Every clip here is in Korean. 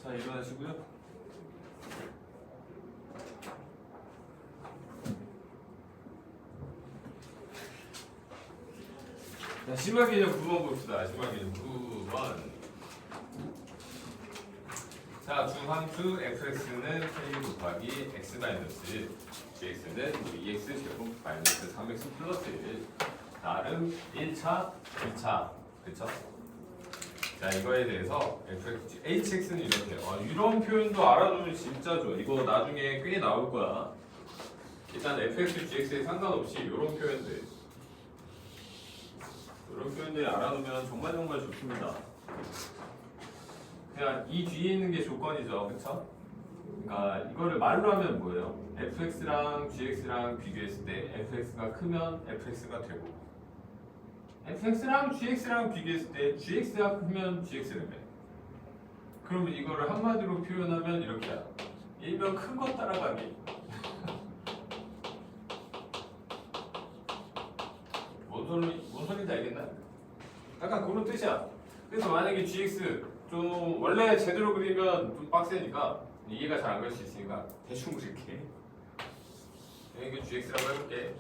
자, 일어나시고요. 자, 심화개념 9번 봅시다. 심화개념 9번. 자, 중함수 fx는 k 곱하기 x 마이너스 gx는 2x 제곱 마이너스 3x 플러스 1. 나름 1차, 2차. 그쵸? 자, 이거에 대해서 hx는 이렇게. 이런 표현도 알아두면 진짜 좋아. 이거 나중에 꽤 나올 거야. 일단 fx, gx에 상관없이 이런 표현들. 이런 표현들 알아두면 정말 좋습니다. 그냥 이 뒤에 있는 게 조건이죠. 그쵸? 그러니까 이거를 말로 하면 뭐예요? fx랑 gx랑 비교했을 때 fx가 크면 fx가 되고 fx랑 gx랑 비교했을 때 gx가 크면 gx라며. 그러면 이거를 한마디로 표현하면 이렇게야. 일명 큰 거 따라가기. 뭔 소리인지 알겠나? 약간 그런 뜻이야. 그래서 만약에 gx 좀 원래 제대로 그리면 좀 빡세니까 이해가 잘 안 갈 수 있으니까 대충 그릴게. 이게 gx라고 해볼게.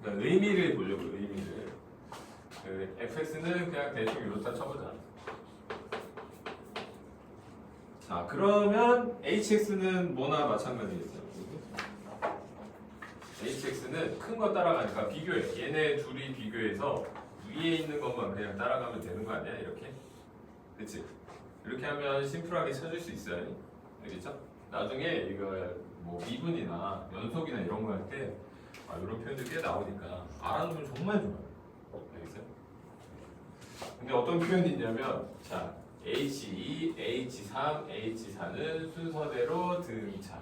그러니까 의미를 보려고. 의미를. fx는 그냥 대충 이렇다 쳐보자. 자, 그러면 hx는 뭐나 마찬가지겠어요. hx는 큰 거 따라가니까 비교해. 얘네 둘이 비교해서 위에 있는 것만 그냥 따라가면 되는 거 아니야? 이렇게? 그치? 이렇게 하면 심플하게 찾을 수 있어요. 알겠죠? 나중에 이거 뭐 미분이나 연속이나 이런 거 할 때 이런 표현들 꽤 나오니까 알아두면 정말 좋아요. 알겠어요? 근데 어떤 표현이 있냐면 자, H2, H3, H4는 순서대로 등차.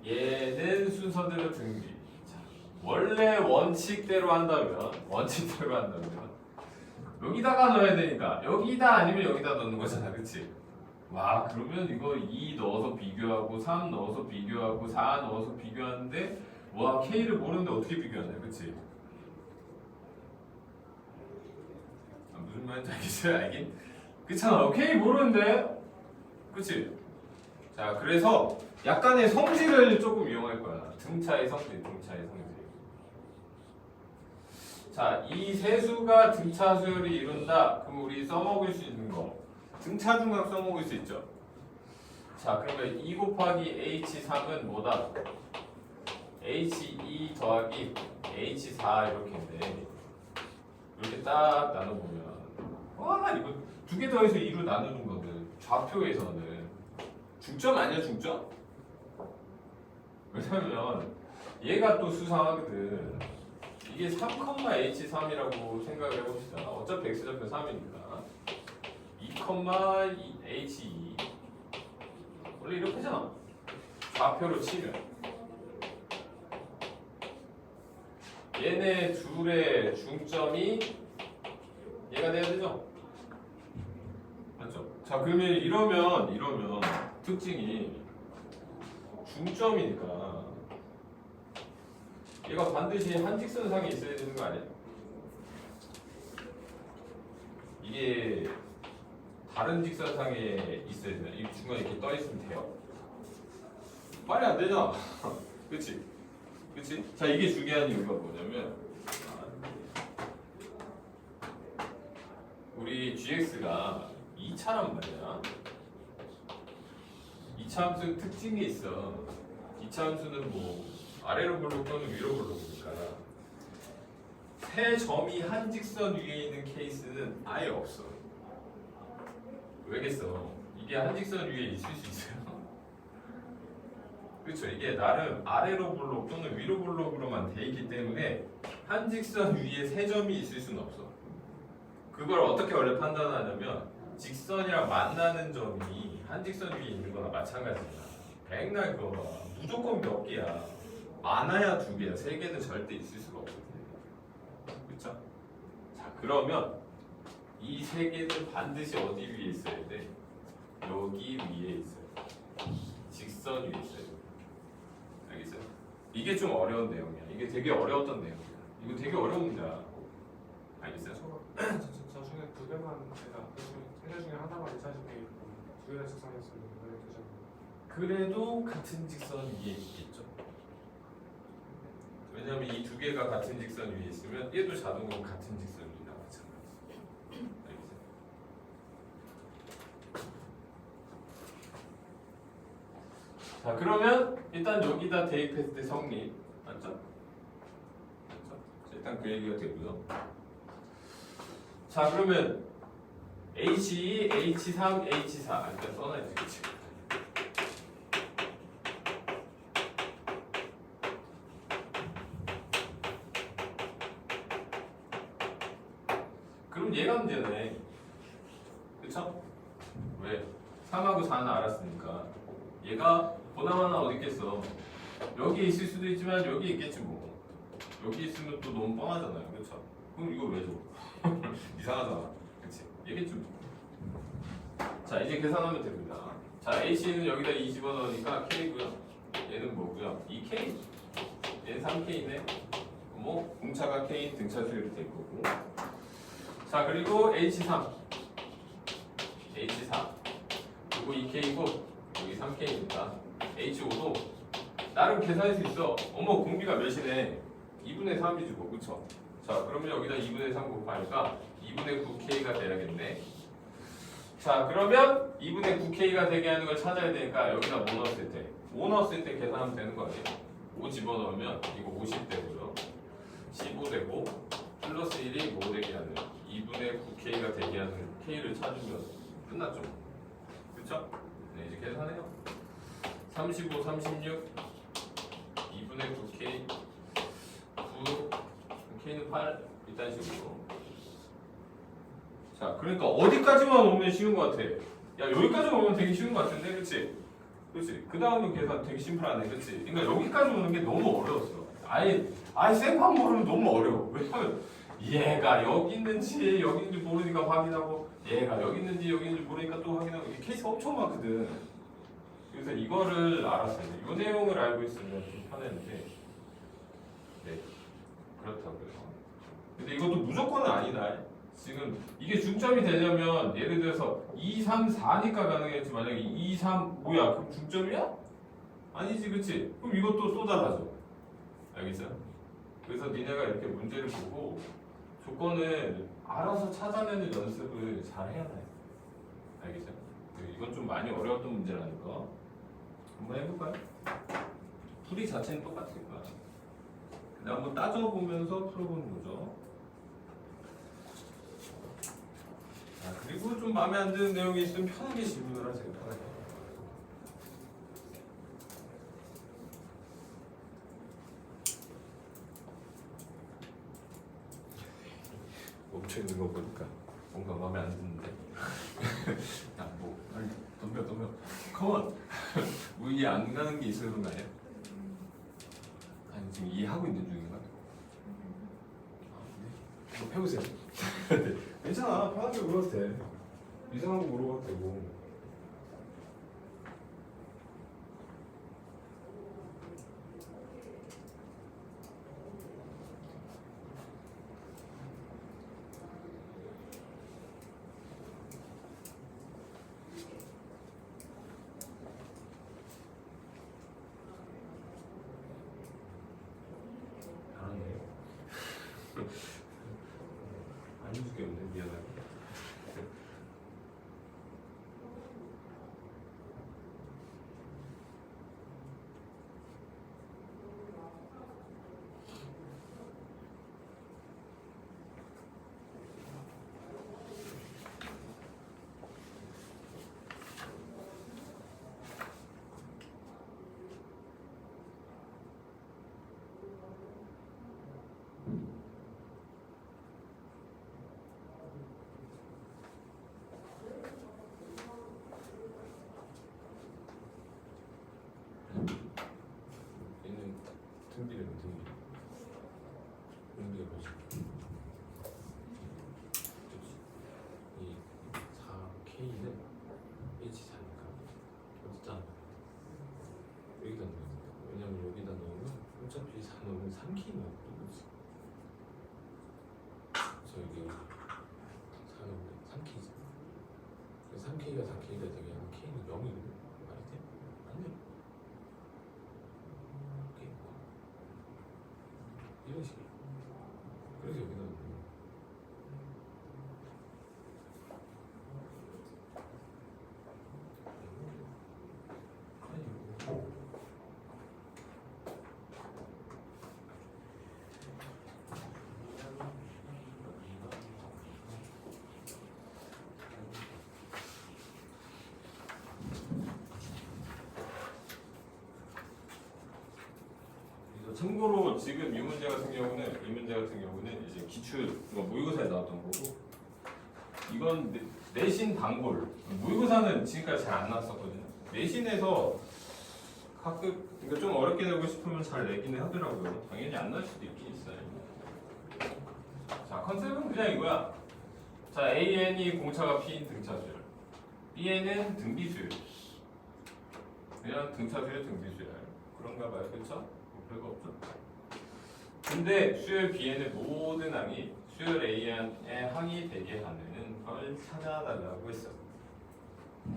얘는 순서대로 등비. 자, 원래 원칙대로 한다면 여기다가 넣어야 되니까 여기다 아니면 여기다 넣는 거잖아. 그치? 와, 그러면 이거 2 넣어서 비교하고 3 넣어서 비교하고 4 넣어서 비교하는데 와, K를 모르는데 어떻게 비교하냐. 그치? 무슨 말인지 알겠어요? 알긴? 그렇잖아. K 모르는데? 그치? 자, 그래서 약간의 성질을 조금 이용할 거야. 등차의 성질. 자, 이 세수가 등차 수열을 이룬다. 그럼 우리 써먹을 수 있는 거. 등차 중각 써먹을 수 있죠. 자, 그러면 2 곱하기 H3은 뭐다? H2 더하기 H4 이렇게 인데 이렇게 딱 나눠보면 와, 이거 두 개 더해서 2로 나누는 거는 좌표에서는 중점 아니야, 중점? 왜냐면 얘가 또 수상하거든. 이게 3,H3이라고 생각을 해봅시다. 어차피 X좌표 3이니까 2,H2 원래 이렇게 하잖아. 좌표로 치면 얘네 둘의 중점이 얘가 돼야 되죠? 맞죠? 자, 그러면 이러면 특징이 중점이니까 얘가 반드시 한 직선상에 있어야 되는 거 아니야? 이게 다른 직선상에 있어야 되나? 이 중간에 이렇게 떠 있으면 돼요? 말이 안 되잖아. 그치? 자, 이게 중요한 이유가 뭐냐면 우리 gx가 2차란 말이야. 2차 함수 특징이 있어. 2차 함수는 뭐 아래로 볼록 또는 위로 볼록이니까 세 점이 한 직선 위에 있는 케이스는 아예 없어. 왜겠어? 이게 한 직선 위에 있을 수 있어요. 그렇죠. 이게 나름 아래로 볼록 또는 위로 볼록으로만 돼 있기 때문에 한 직선 위에 세 점이 있을 수는 없어. 그걸 어떻게 원래 판단하냐면 직선이랑 만나는 점이 한 직선 위에 있는 거나 마찬가지야. 백날 그거 봐. 무조건 몇 개야. 많아야 2개야. 3개는 절대 있을 수가 없거든. 그쵸? 자, 그러면 이 3개는 반드시 어디 위에 있어야 돼? 여기 위에 있어요. 직선 위에 있어요. 알겠어요? 이게 좀 어려운 내용이야. 이게 되게 어려웠던 내용이야. 이거 되게 어려운 문제야. 알겠어요? 저 중에 두 개만 제가 세개 중에 하나만 2차식 돼 있고 두 개나 직선이었으면 왜 되잖아요. 그래도 같은 직선 위에 있겠죠. 왜냐면 이 두 개가 같은 직선 위에 있으면 얘도 자동으로 같은 직선 위에 나오잖아. 알겠어요? 자, 그러면 일단 여기다 대입했을 때 성립. 맞죠? 맞죠? 일단 그 얘기가 되고요. 자, 그러면 H2, H3, H4 일단 써놔야지, 그치? 그럼 얘가 문제네. 그쵸? 왜? 3하고 4는 알았으니까 얘가 보나마나 어디 있겠어? 여기 있을 수도 있지만 여기 있겠지 뭐. 여기 있으면 또 너무 뻔하잖아요. 그쵸? 그럼 이거 왜 줘? 이상하잖아. 그치? 얘겠지 뭐. 자, 이제 계산하면 됩니다. 자, H는 여기다 2 집어넣으니까 K고요. 얘는 뭐고요? 2K. 얘는 3K네. 뭐 공차가 K 등차 수열이 될 거고. 자, 그리고 H3 그리고 2K고 여기 3K니까 H5도 나름 계산할 수 있어. 어머, 공비가 몇이네? 2분의 3이지 뭐, 그쵸? 자, 그러면 여기다 2분의 3 곱하니까 2분의 9K가 돼야겠네. 자, 그러면 2분의 9K가 되게 하는 걸 찾아야 되니까 여기다 뭐 넣었을 때? 5 넣었을 때 계산하면 되는 거 아니에요? 5 집어넣으면 이거 50 되고요. 15 되고 플러스 1이 뭐 되게 하는 2분의 9K가 되게 하는 K를 찾으면 끝났죠. 그쵸? 네, 이제 계산해요. 35, 36 2분의 9K 9 K는 8 이딴 식으로. 자, 그러니까 어디까지만 오면 쉬운 것 같아. 야, 여기까지만 오면 되게 쉬운 것 같은데, 그치? 그치? 그 다음은 계산 되게 심플하네, 그치? 그러니까 여기까지 오는 게 너무 어려웠어. 아예 생판 모르면 너무 어려워. 왜냐면 얘가 여기 있는지 여기 있는지 모르니까 확인하고, 얘가 여기 있는지 여기 있는지 모르니까 또 확인하고, 이게 케이스가 엄청 많거든. 그래서 이거를 알았어야 돼. 이 내용을 알고 있으면 좀 편했는데, 네, 그렇다고요. 근데 이것도 무조건은 아니다. 지금 이게 중점이 되려면 예를 들어서 2, 3, 4니까 가능했지, 만약에 2, 3 뭐야? 그럼 중점이야? 아니지, 그치? 그럼 이것도 쏟아나죠. 알겠어요? 그래서 니네가 이렇게 문제를 보고 조건을 알아서 찾아내는 연습을 잘 해야 돼. 알겠어요? 이건 좀 많이 어려웠던 문제라니까 한번 해볼까요? 풀이 자체는 똑같을 거야. 근데 한번 따져보면서 풀어보는 거죠. 자, 그리고 좀 마음에 안 드는 내용이 있으면 편하게 질문을 하세요. 편하게. 멈춰 있는 거 보니까 뭔가 마음에 안 드는데. 야, 뭐, 아니, 덤벼. 컴온. 뭐 이해 안 가는 게 있어서 그런 거 아니야? 아니, 지금 이해하고 있는 중인가? 뭐 해보세요. 괜찮아, 편하게 물어도 돼. 이상한 거 물어봐도 되고. 잘하네. 안 해줄 게 없네, 미안하게. 얘는 등비례는 등비. 등비가 뭐지? 그렇지. 이 4K는 H4니까 어디다 여기다 넣어야 된다. 왜냐면 여기다 넣으면 어차피 4 넣으면 3K 나오거든. 그렇지? 그래서 여기 3K가 4K가 되게 하면 K는 0이거든. 말이 돼? 안 돼. K 뭐 이런 식이야. 그래서 여기다 참고로 지금 이 문제 같은 경우는 이제 기출 모의고사에 나왔던 거고, 이건 내신 단골. 모의고사는 지금까지 잘 안 나왔었거든요. 내신에서 가끔 그러니까 좀 어렵게 내고 싶으면 잘 내기는 하더라고요. 당연히 안 나올 수도 있긴 있어요. 자, 컨셉은 그냥 이거야. 자, AN이 공차가 P인 등차수열, BN은 등비수열. 그냥 등차수열, 등비수열. 그런가 봐요, 그렇죠? 별거 없죠. 근데 수열 Bn의 모든 항이 수열 A의 항이 되게 하는 걸 찾아달라고 했어.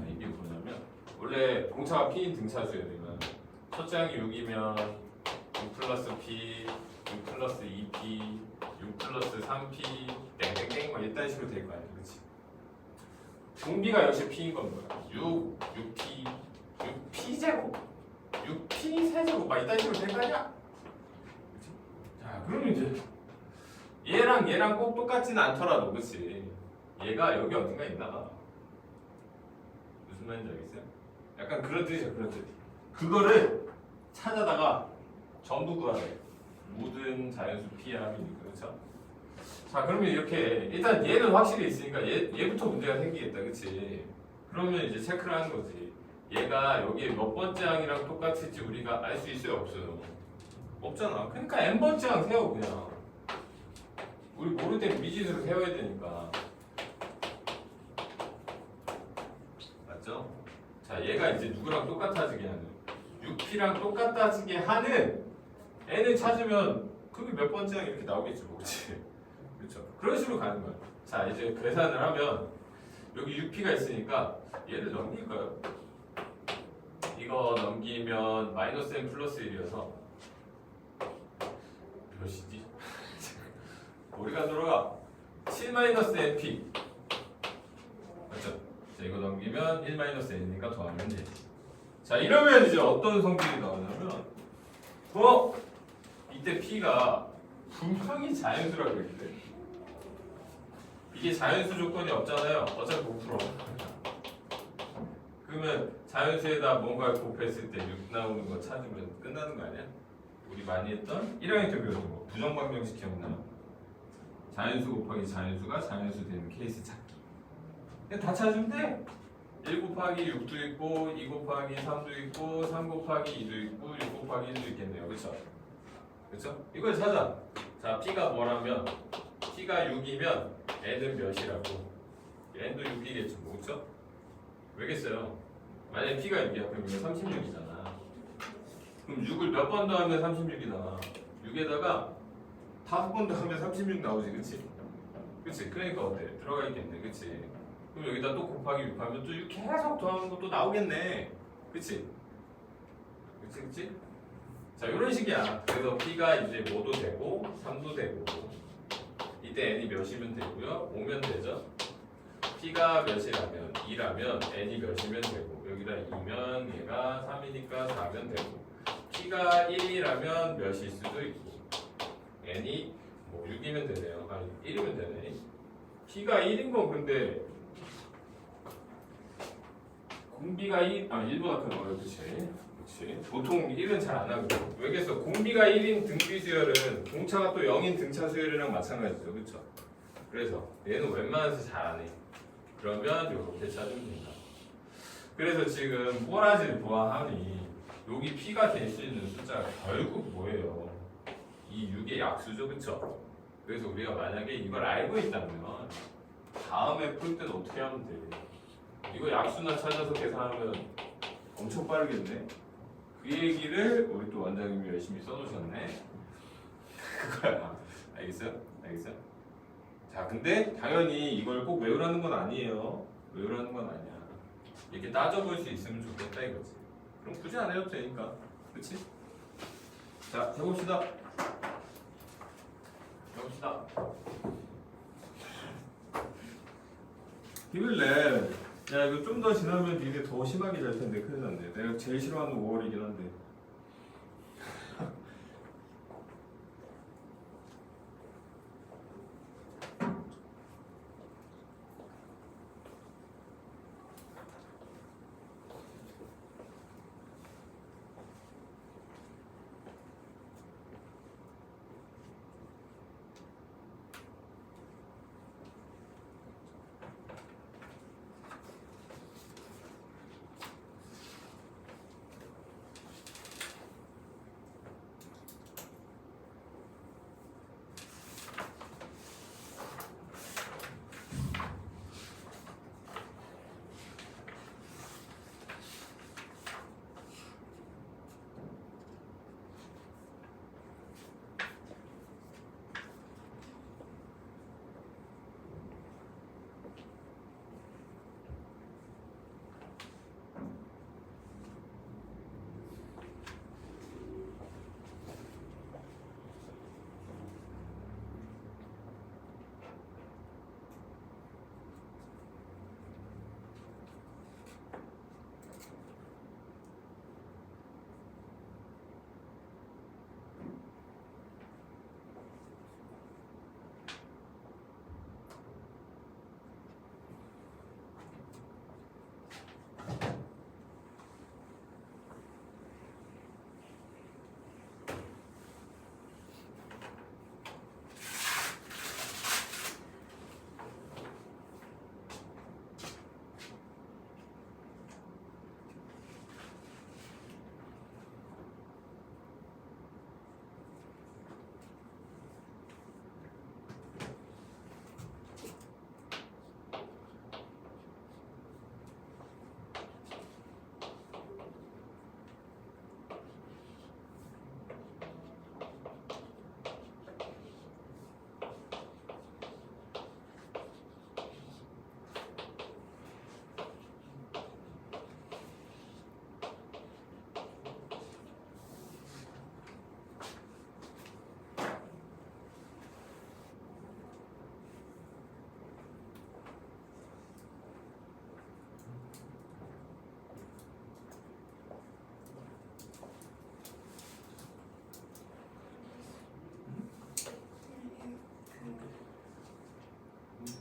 이게 뭐냐면 원래 공차가 P인 등차수열이면 첫째 항이 6이면 6 플러스 P, 6 플러스 2P, 6 플러스 3P 땡땡땡 뭐 이딴 식으로 될 거 아니야, 그렇지? 공비가 역시 P인 건 뭐야? 6, 6P, 6P 제곱, 6P 세제곱 막 이딴 식으로 될 거 아니야? 그치? 자, 그러면 이제 얘랑 꼭 똑같지는 않더라도, 그치? 얘가 여기 어딘가 있나 봐. 무슨 말인지 알겠어요? 약간 그런 뜻이야, 그런 뜻. 그거를 찾아다가 전부 구하래. 모든 자연수 P의 합이니까, 그렇죠? 자, 그러면 이렇게 일단 얘는 확실히 있으니까 얘부터 문제가 생기겠다, 그치? 그러면 이제 체크를 하는 거지. 얘가 여기 몇 번째 항이랑 똑같을지 우리가 알 수 있어요, 없어요? 없잖아. 그러니까 n번째 항 세워 그냥. 우리 모를 때는 미지수로 세워야 되니까. 맞죠? 자, 얘가 이제 누구랑 똑같아지게 하는 6P랑 똑같아지게 하는 n을 찾으면 그게 몇 번째 항 이렇게 나오겠지, 뭐, 그치? 그렇죠? 그런 식으로 가는 거야. 자, 이제 계산을 하면 여기 6P가 있으니까 얘를 넘길까요? 이거 넘기면 마이너스 n 플러스 1이어서 몇이지? 머리가 돌아가. 7 마이너스 np 맞죠? 자, 이거 넘기면 1 마이너스 n이니까 더하면 되지. 자, 이러면 이제 어떤 성질이 나오냐면 이때 p가 분명히 자연수라고 그랬는데 이게 자연수 조건이 없잖아요. 어차피 못 풀어. 그러면 자연수에다 뭔가를 곱했을 때 6 나오는 거 찾으면 끝나는 거 아니야? 우리 많이 했던 1학년 때 배웠던 거 부정방정식 기억나요? 자연수 곱하기 자연수가 자연수 되는 케이스 찾기. 그냥 다 찾으면 돼. 1 곱하기 6도 있고 2 곱하기 3도 있고 3 곱하기 2도 있고 6 곱하기 1도 있겠네요. 그렇죠? 그렇죠? 이걸 찾아. 자, P가 뭐라면 P가 6이면 N은 몇이라고? N도 6이겠죠. 뭐, 그렇죠? 왜겠어요? 만약에 P가 6이야. 그럼 이거 36이잖아. 그럼 6을 몇 번 더하면 36이 나와? 6에다가 5번 더하면 36 나오지, 그치? 그치? 그러니까 어때? 들어가 있겠네, 그치? 그럼 여기다 또 곱하기 6 하면 또 6 계속 더하는 것도 나오겠네, 그치? 그치, 그치? 자, 이런 식이야. 그래서 P가 이제 5도 되고 3도 되고 이때 N이 몇이면 되고요? 5면 되죠? P가 몇이라면 2라면 N이 몇이면 되고 여기다 2면 얘가 3이니까 4면 되고 P가 1이라면 몇일 수도 있고 N이 뭐 6이면 되네요. 아니 1이면 되네. P가 1인 건 근데 공비가 1보다 큰 거예요. 그치? 보통 1은 잘 안 하거든. 왜겠어? 공비가 1인 등비 수열은 공차가 또 0인 등차 수열이랑 마찬가지죠. 그쵸? 그래서 얘는 웬만해서 잘 안 해. 그러면 이렇게 찾으면 된다. 그래서 지금 꼬라지를 보아하니 여기 P가 될 수 있는 숫자가 결국 뭐예요? 이 6의 약수죠. 그쵸? 그래서 우리가 만약에 이걸 알고 있다면 다음에 풀 때는 어떻게 하면 돼? 이거 약수나 찾아서 계산하면 엄청 빠르겠네? 그 얘기를 우리 또 원장님이 열심히 써놓으셨네. 그거야. 알겠어요? 알겠어요? 자, 근데 당연히 이걸 꼭 외우라는 건 아니에요. 외우라는 건 아니야. 이렇게 따져볼 수 있으면 좋겠다 이거지. 그럼 굳이 안 해도 되니까, 그렇지? 자, 해봅시다. 해봅시다. 힘을내. 야, 이거 좀 더 지나면 니네 더 심하게 될 텐데 큰일 났네. 내가 제일 싫어하는 5월이긴 한데.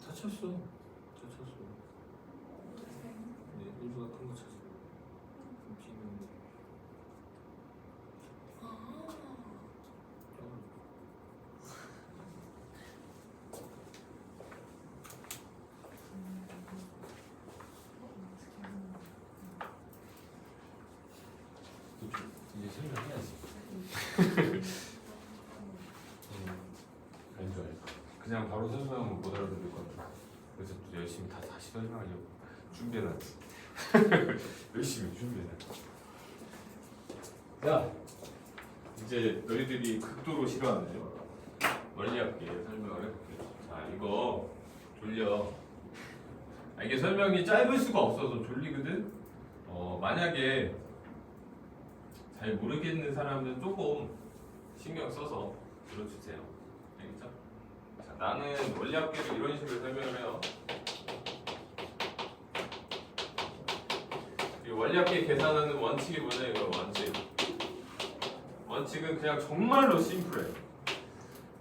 다쳤어. 다쳤어. 네, 일부가 큰 거 쳤어. 비는. 이제 설명해야지. 알죠, 알죠. 그냥 바로 설명하면 못 알아들을 것 같아. 그래서 또 열심히 다시 설명하려고 준비해놨지. 열심히 준비해놨지. 야, 이제 너희들이 극도로 싫어하는 원리학계 설명을 해볼게. 자, 이거 졸려. 이게 설명이 짧을 수가 없어서 졸리거든. 만약에 잘 모르겠는 사람은 조금 신경 써서 들어주세요. 알겠죠? 자, 나는 원리학계를 이런 식으로 설명을 해요. 이 원리학계 계산하는 원칙이 뭐냐 이거 원칙. 원칙은 그냥 정말로 심플해.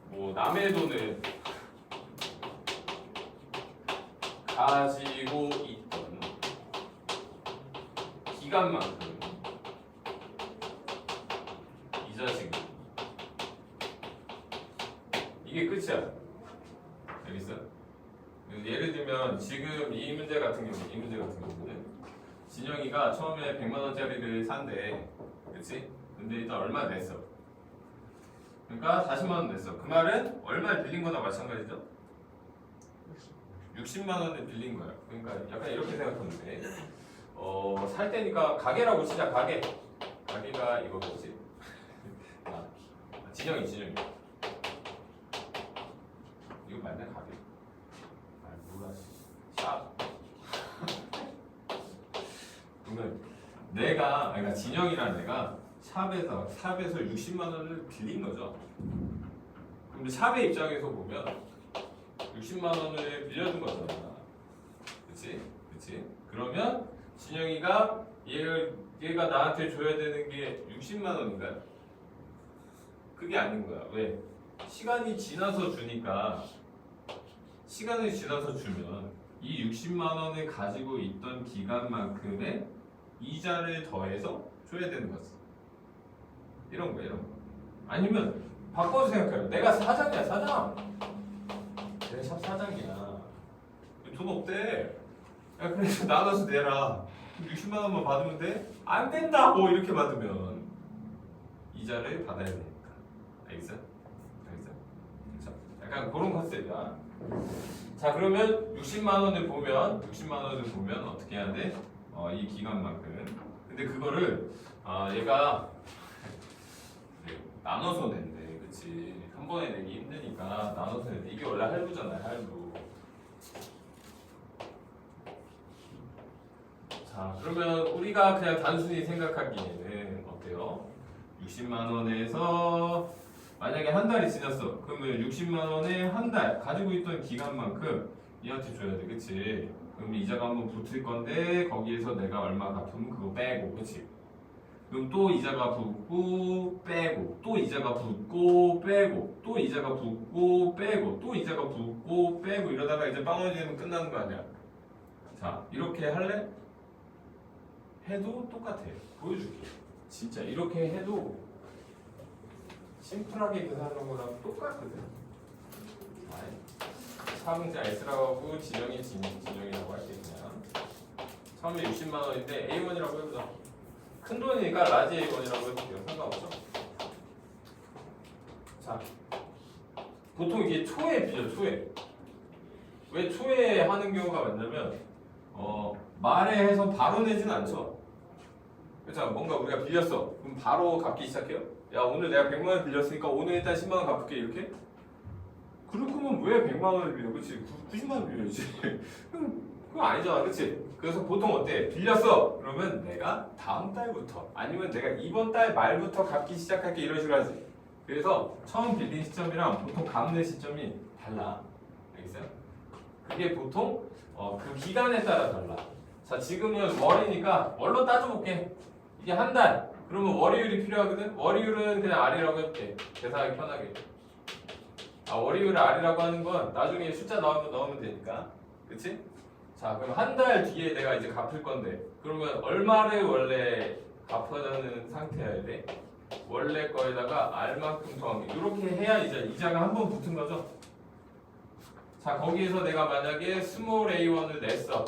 뭐 남의 돈을 가지고 있던 기간만큼 이 자식은 이게 끝이야. 알겠어? 예를 들면 지금 이 문제 같은 경우는 진영이가 처음에 100만 원짜리를 산대. 그치? 근데 일단 얼마 냈어? 그러니까 40만 원 냈어. 그 말은 얼마를 빌린 거나 마찬가지죠? 60만 원을 빌린 거야. 그러니까 약간 이렇게 생각하면 돼. 살 때니까 가게라고 치자. 가게가 이거겠지. 진영이. 이거 맞네, 가게. 몰라. 샵. 그러면 그러니까 진영이라는 애가 샵에서 60만 원을 빌린 거죠. 근데 샵의 입장에서 보면 60만 원을 빌려준 거잖아. 그치? 그러면 진영이가 얘가 나한테 줘야 되는 게 60만 원인가요? 그게 아닌 거야. 왜? 시간이 지나서 주면 이 60만 원을 가지고 있던 기간만큼의 이자를 더해서 줘야 되는 거지. 이런 거. 아니면 바꿔서 생각해요. 내가 사장이야, 사장. 내가 샵 사장이야. 돈 없대. 야, 그래서 나눠서 내라. 60만 원만 받으면 돼? 안 된다고 이렇게 받으면 이자를 받아야 되니까. 알겠어? 그렇죠? 약간 그런 컨셉이야. 자, 그러면 60만 원을 보면 어떻게 해야 돼? 이 기간만큼. 근데 그거를 얘가 나눠서 낸대. 그치? 한 번에 내기 힘드니까 나눠서 낸대. 이게 원래 할부잖아요, 할부. 자, 그러면 우리가 그냥 단순히 생각하기에는 어때요? 60만 원에서 만약에 한 달이 지났어. 그러면 60만 원에 한 달 가지고 있던 기간만큼 얘한테 줘야 돼. 그치? 그럼 이자가 한번 붙을 건데 거기에서 내가 얼마 갚으면 그거 빼고. 그치? 그럼 또 이자가 붙고 빼고 또 이자가 붙고 빼고 또 이자가 붙고 빼고 또 이자가 붙고 빼고 이러다가 이제 빵원이 되면 끝나는 거 아니야? 자, 이렇게 할래? 해도 똑같아. 보여줄게. 진짜 이렇게 해도 심플하게 계산하는 거랑 똑같거든. 사문제 S라고 하고 진영이 진영이라고 할게 그냥. 처음에 60만 원인데 A1이라고 해보자. 큰 돈이니까 라지 A1이라고 해볼게요. 상관없죠. 자, 보통 이게 초에 빌려. 초에. 왜 초에 하는 경우가 많냐면 말에 해서 바로 내진 않죠. 그렇죠? 뭔가 우리가 빌렸어. 그럼 바로 갚기 시작해요. 야, 오늘 내가 100만 원 빌렸으니까 오늘 일단 10만 원 갚을게 이렇게. 그럴 거면 왜 100만 원을 빌려? 그렇지? 90만 원 빌려야지. 그건 아니잖아. 그렇지? 그래서 보통 어때? 빌렸어. 그러면 내가 다음 달부터 아니면 내가 이번 달 말부터 갚기 시작할게 이런 식으로 하지. 그래서 처음 빌린 시점이랑 보통 갚는 시점이 달라. 알겠어요? 그게 보통 그 기간에 따라 달라. 자, 지금은 월이니까 월로 따져볼게. 이게 한 달. 그러면 월요일이 필요하거든? 월요일은 그냥 R이라고 해볼게. 계산하기 편하게. 월요일을 R이라고 하는 건 나중에 숫자 넣으면 되니까. 그치? 자, 그럼 한 달 뒤에 내가 이제 갚을 건데 그러면 얼마를 원래 갚아가는 상태여야 돼? 원래 거에다가 R만큼 더하기. 이렇게 해야 이자가 한 번 붙은 거죠? 자, 거기에서 내가 만약에 스몰 a1을 냈어.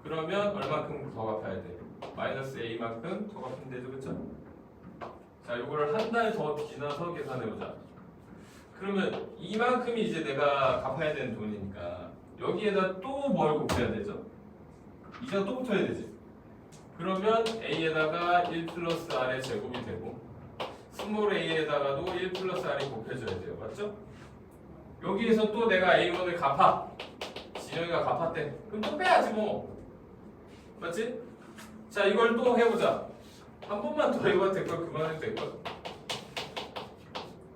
그러면 얼마큼 더 갚아야 돼? 마이너스 a만큼 더 갚으면 되죠, 그쵸? 자, 요거를 한 달 더 지나서 계산해보자. 그러면 이만큼이 이제 내가 갚아야 되는 돈이니까 여기에다 또 뭘 곱해야 되죠? 이자가 또 붙어야 되지. 그러면 a에다가 1 플러스 r의 제곱이 되고 스몰 a에다가도 1 플러스 r이 곱해줘야 돼요, 맞죠? 여기에서 또 내가 A1을 갚아. 진영이가 갚았대. 그럼 또 빼야지 뭐. 맞지? 자, 이걸 또 해보자. 한 번만 더 해봐도 될걸? 그만해도 될걸?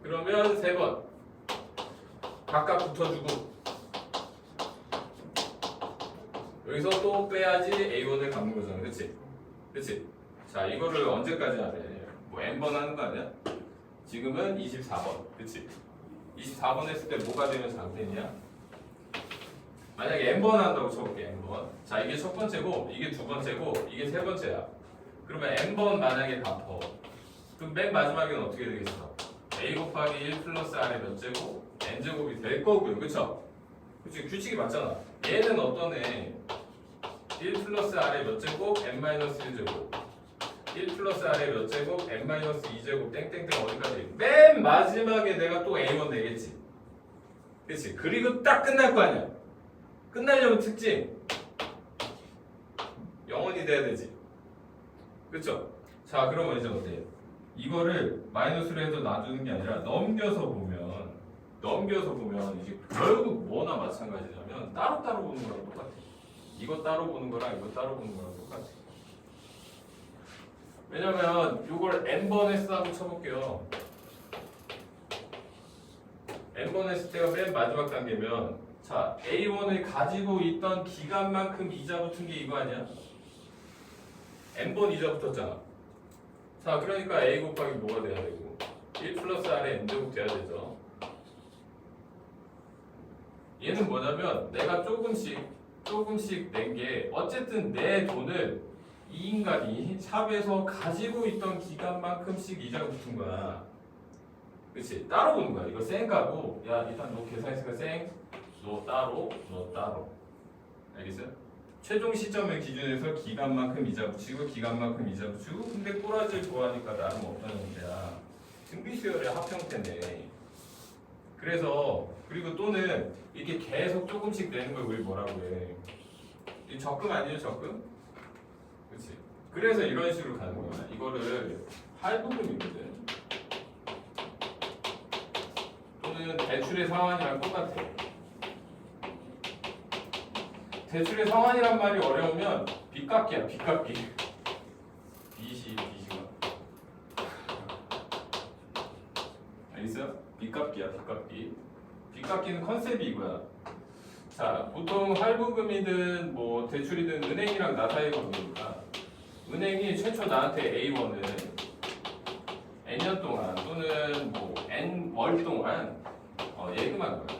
그러면 3번 각각 붙어주고 여기서 또 빼야지 A1을 갚는 거잖아. 그치? 그치? 자, 이거를 언제까지 하래? 뭐 N번 하는 거 아니야? 지금은 24번. 그치? 24번 했을 때 뭐가 되면 장땡이야? 만약에 n번 한다고 쳐볼게. n번. 자, 이게 첫 번째고 이게 두 번째고 이게 세 번째야. 그러면 n번 만약에 갚어. 그럼 맨 마지막에는 어떻게 되겠어? a 곱하기 1 플러스 r의 몇 제곱? n제곱이 될 거고요. 그쵸? 그치? 규칙이 맞잖아. 얘는 어떤 애? 1 플러스 r의 몇 제곱? n 마이너스 1제곱. 1 플러스 r의 몇 제곱? n 마이너스 2제곱 땡땡땡 어디까지? 맨 마지막에 내가 또 a1 내겠지. 그치? 그리고 딱 끝날 거 아니야. 끝나려면 특징 영원히 돼야 되지. 그쵸? 자, 그러면 이제 어때? 이거를 마이너스로 해서 놔두는 게 아니라 넘겨서 보면 이게 결국 뭐나 마찬가지냐면 따로따로 보는 거랑 똑같아. 이거 따로 보는 거랑 이거 따로 보는 거랑 똑같아. 왜냐면 이걸 n번 S하고 쳐볼게요. n번 했을 때가 맨 마지막 단계면 자 A1을 가지고 있던 기간만큼 이자 붙은 게 이거 아니야? n번 이자 붙었잖아. 자 그러니까 A 곱하기 뭐가 돼야 되고 1 플러스 R에 n제곱 돼야 되죠. 얘는 뭐냐면 내가 조금씩 낸 게 어쨌든 내 돈을 이 인간이 샵에서 가지고 있던 기간만큼씩 이자가 붙은 거야. 그치? 따로 보는 거야. 이거 쌩가고 야 일단 너 계산했으니까 쌩, 너 따로. 알겠어요? 최종 시점을 기준해서 기간만큼 이자 붙이고 기간만큼 이자 붙이고 근데 꼬라지를 좋아하니까 나름 없다는 형태야. 등비수열의 합형태네. 그래서 그리고 또는 이렇게 계속 조금씩 내는 걸 우리 뭐라고 해? 이 적금 아니에요 적금? 그렇지. 그래서 이런 식으로 가는 거야. 이거를 할부금이거든. 또는 대출의 상환이랑 똑같아. 대출의 상환이란 말이 어려우면 빚갚기야 빚갚기. 빚이가. 알겠어요? 빚갚기야 빚갚기. 빚갚기는 컨셉이 이거야. 자, 보통 할부금이든 뭐 대출이든 은행이랑 나 사이의 관계니까 은행이 최초 나한테 A1을 N년 동안 또는 뭐 N월 동안 예금한 거야.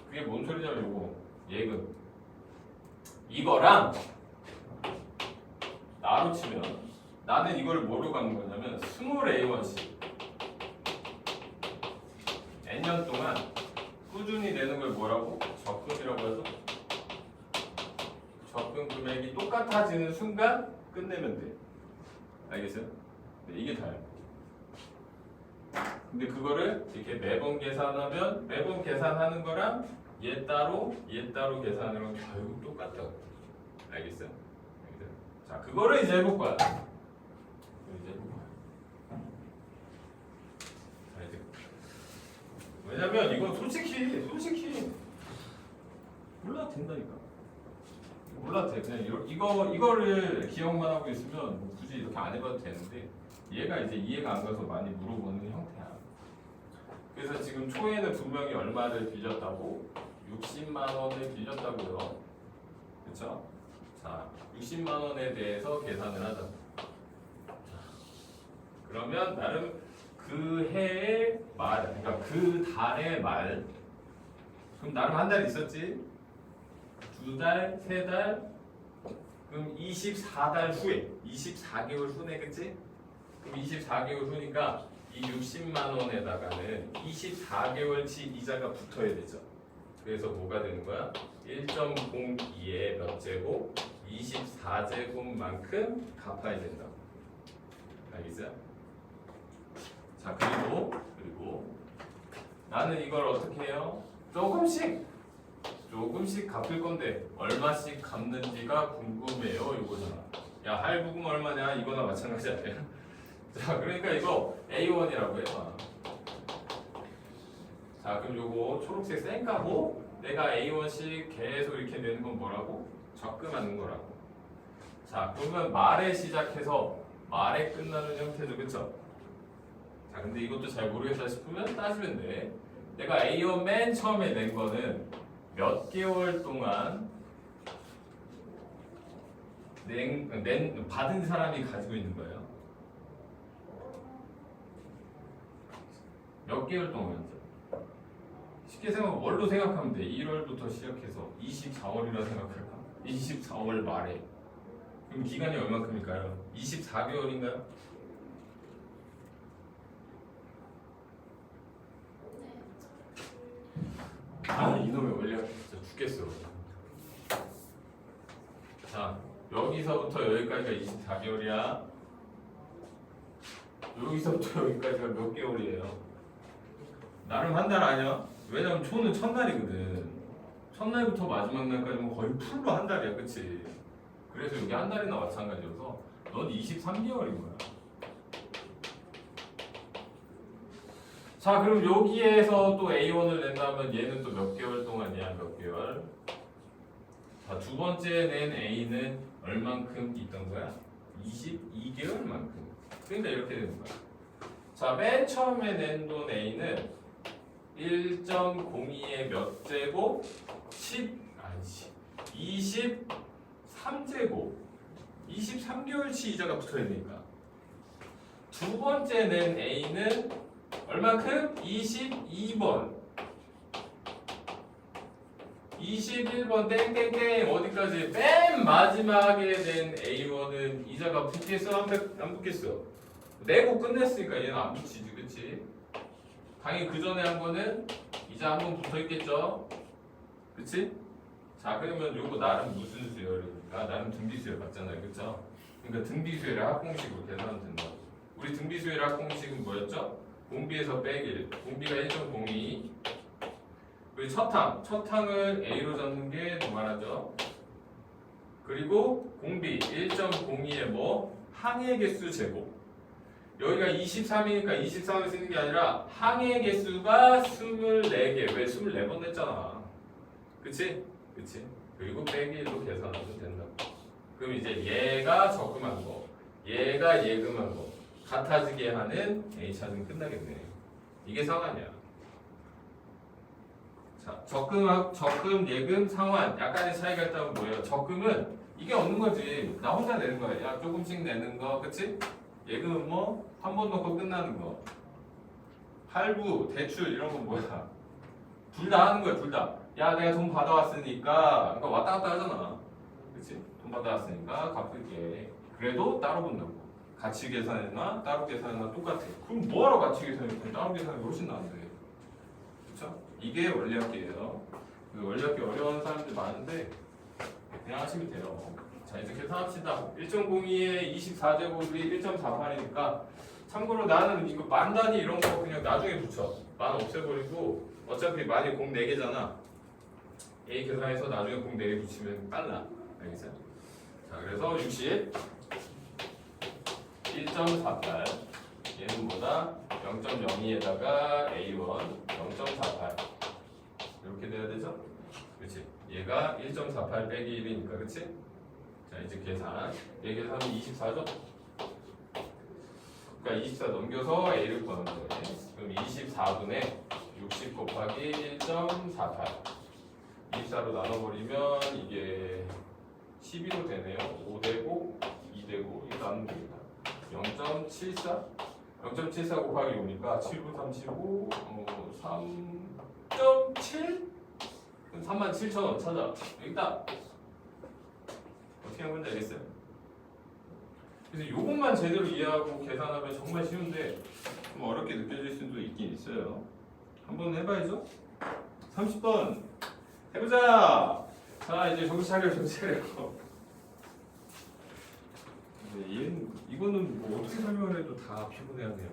그게 뭔 소리냐면 요거 예금. 이거랑 나로 치면 나는 이걸 뭐로 가는 거냐면 스몰 A1씩 N년 동안 꾸준히 내는 걸 뭐라고? 적금이라고 해서 적금 금액이 똑같아지는 순간 끝내면 돼. 알겠어요? 네, 이게 다예요. 근데 그거를 이렇게 매번 계산하면 매번 계산하는 거랑 얘 따로 계산하는 건 결국 똑같다고. 알겠어요? 알겠어요? 자, 그거를 이제 해볼 거야. 왜냐면 이건 솔직히 몰라도 된다니까. 몰라도 돼. 그냥 이거를 기억만 하고 있으면 뭐 굳이 이렇게 안 해봐도 되는데 얘가 이제 이해가 안 가서 많이 물어보는 형태야. 그래서 지금 초에는 분명히 얼마를 빌렸다고 60만 원을 빌렸다고요. 그렇죠? 자, 60만 원에 대해서 계산을 하자. 그러면 나름 그 해의 말, 그러니까 그 달의 말. 그럼 나름 한 달 있었지? 2달, 3달, 그럼 24달 후에, 24개월 후네, 그치? 그럼 24개월 후니까 이 60만 원에다가는 24개월치 이자가 붙어야 되죠. 그래서 뭐가 되는 거야? 1.02의 몇 제곱? 24제곱만큼 갚아야 된다고. 알겠어요? 자, 그리고 나는 이걸 어떻게 해요? 조금씩 갚을 건데 얼마씩 갚는지가 궁금해요. 이거잖아. 야, 할부금 얼마냐? 이거나 마찬가지 아니야? 자, 그러니까 이거 A1이라고 해봐. 자, 그럼 요거 초록색 쌩까고 내가 A1씩 계속 이렇게 내는 건 뭐라고? 적금하는 거라고. 자, 그러면 말에 시작해서 말에 끝나는 형태죠, 그쵸? 자, 근데 이것도 잘 모르겠다 싶으면 따지면 돼. 내가 A1 맨 처음에 낸 거는 몇 개월 동안 받은 사람이 가지고 있는 거예요. 몇 개월 동안이죠. 쉽게 생각하면 월로 생각하면 돼. 1월부터 시작해서 24월이라 생각할까? 24월 말에. 그럼 기간이 얼마큼일까요? 24개월인가요? 아, 이놈의 원리가 진짜 죽겠어. 자, 여기서부터 여기까지가 24개월이야. 여기서부터 여기까지가 몇 개월이에요? 나름 한 달 아니야? 왜냐면 초는 첫날이거든. 첫날부터 마지막 날까지는 거의 풀로 한 달이야, 그치? 그래서 여기 한 달이나 마찬가지여서 넌 23개월인 거야. 자, 그럼 여기에서 또 A1을 낸다면 얘는 또 몇 개월 동안이야? 몇 개월? 자, 두 번째 낸 A는 얼만큼 있던 거야? 22개월만큼. 그러니까 이렇게 되는 거야. 자, 맨 처음에 낸 돈 A는 1.02의 몇 제곱? 23제곱. 23개월치 이자가 붙어 있으니까. 두 번째 낸 A는 얼만큼? 22번. 21번 땡땡땡 어디까지? 맨 마지막에 낸 A1은 이자가 붙겠어? 안 붙겠어? 내고 끝냈으니까 얘는 안 붙이지, 그치? 당연히 그 전에 한 거는 이자 한 번 붙어 있겠죠? 그치? 자, 그러면 요거 나름 무슨 수열이니까? 나름 등비수열 맞잖아요, 그쵸? 그러니까 등비수열의 합공식으로 계산하면 된다. 우리 등비수열의 합공식은 뭐였죠? 공비에서 빼기 공비가 1.02. 우리 첫항을 A로 잡는 게 노말하죠. 그리고 공비 1.02의 뭐? 항의 개수 제곱. 여기가 23이니까 23을 쓰는 게 아니라 항의 개수가 24개. 왜 24번 냈잖아. 그치? 그치? 그리고 빼기 1로 계산하면 된다. 그럼 이제 얘가 적금한 거, 얘가 예금한 거 같아지게 하는 A 차는 끝나겠네. 이게 상환이야. 자, 적금, 예금, 상환 약간의 차이가 있다면 뭐예요? 적금은 이게 없는 거지. 나 혼자 내는 거야. 야, 조금씩 내는 거, 그치? 예금은 뭐 한 번 넣고 끝나는 거. 할부, 대출 이런 건 뭐야? 둘 다 하는 거야, 둘 다. 야, 내가 돈 받아왔으니까, 그러니까 왔다 갔다 하잖아. 그치? 돈 받아왔으니까 갚을게. 그래도 따로 본다고. 같이 계산했나 따로 계산했나 똑같아. 그럼 뭐하러 같이 계산했고 따로 계산이 훨씬 나은데. 그쵸? 이게 원리학기예요. 그 원리학기 어려운 사람들 많은데 그냥 하시면 돼요. 자, 이제 계산합시다. 1.02에 24제곱이 1.48이니까 참고로 나는 이거 만 단위 이런 거 그냥 나중에 붙여. 만 없애버리고 어차피 만이 공 4개잖아. A 계산해서 나중에 공 4개 붙이면 빨라. 알겠어요? 자, 그래서 60 1.48 얘는 뭐다? 0.02에다가 A1 0.48 이렇게 돼야 되죠? 그렇지? 얘가 1.48 빼기 1이니까 그렇지? 자, 이제 계산 얘 계산은 24죠? 그러니까 24 넘겨서 A를 구하는 거예요. 그럼 24분의 60 곱하기 1.48 24로 나눠버리면 이게 12로 되네요. 5되고 2되고 이거 나누면 됩니다. 0.74? 0.74 곱하기 5니까 7분 35, 3.7? 37,000원 찾아. 여기 있다. 어떻게 하면 건지 알겠어요? 그래서 요것만 제대로 이해하고 계산하면 정말 쉬운데 좀 어렵게 느껴질 수도 있긴 있어요. 한번 해봐야죠. 30번 해보자. 자, 이제 정신 차려. 얘는 이거는 뭐 어떻게 설명을 해도 다 피곤해하네요.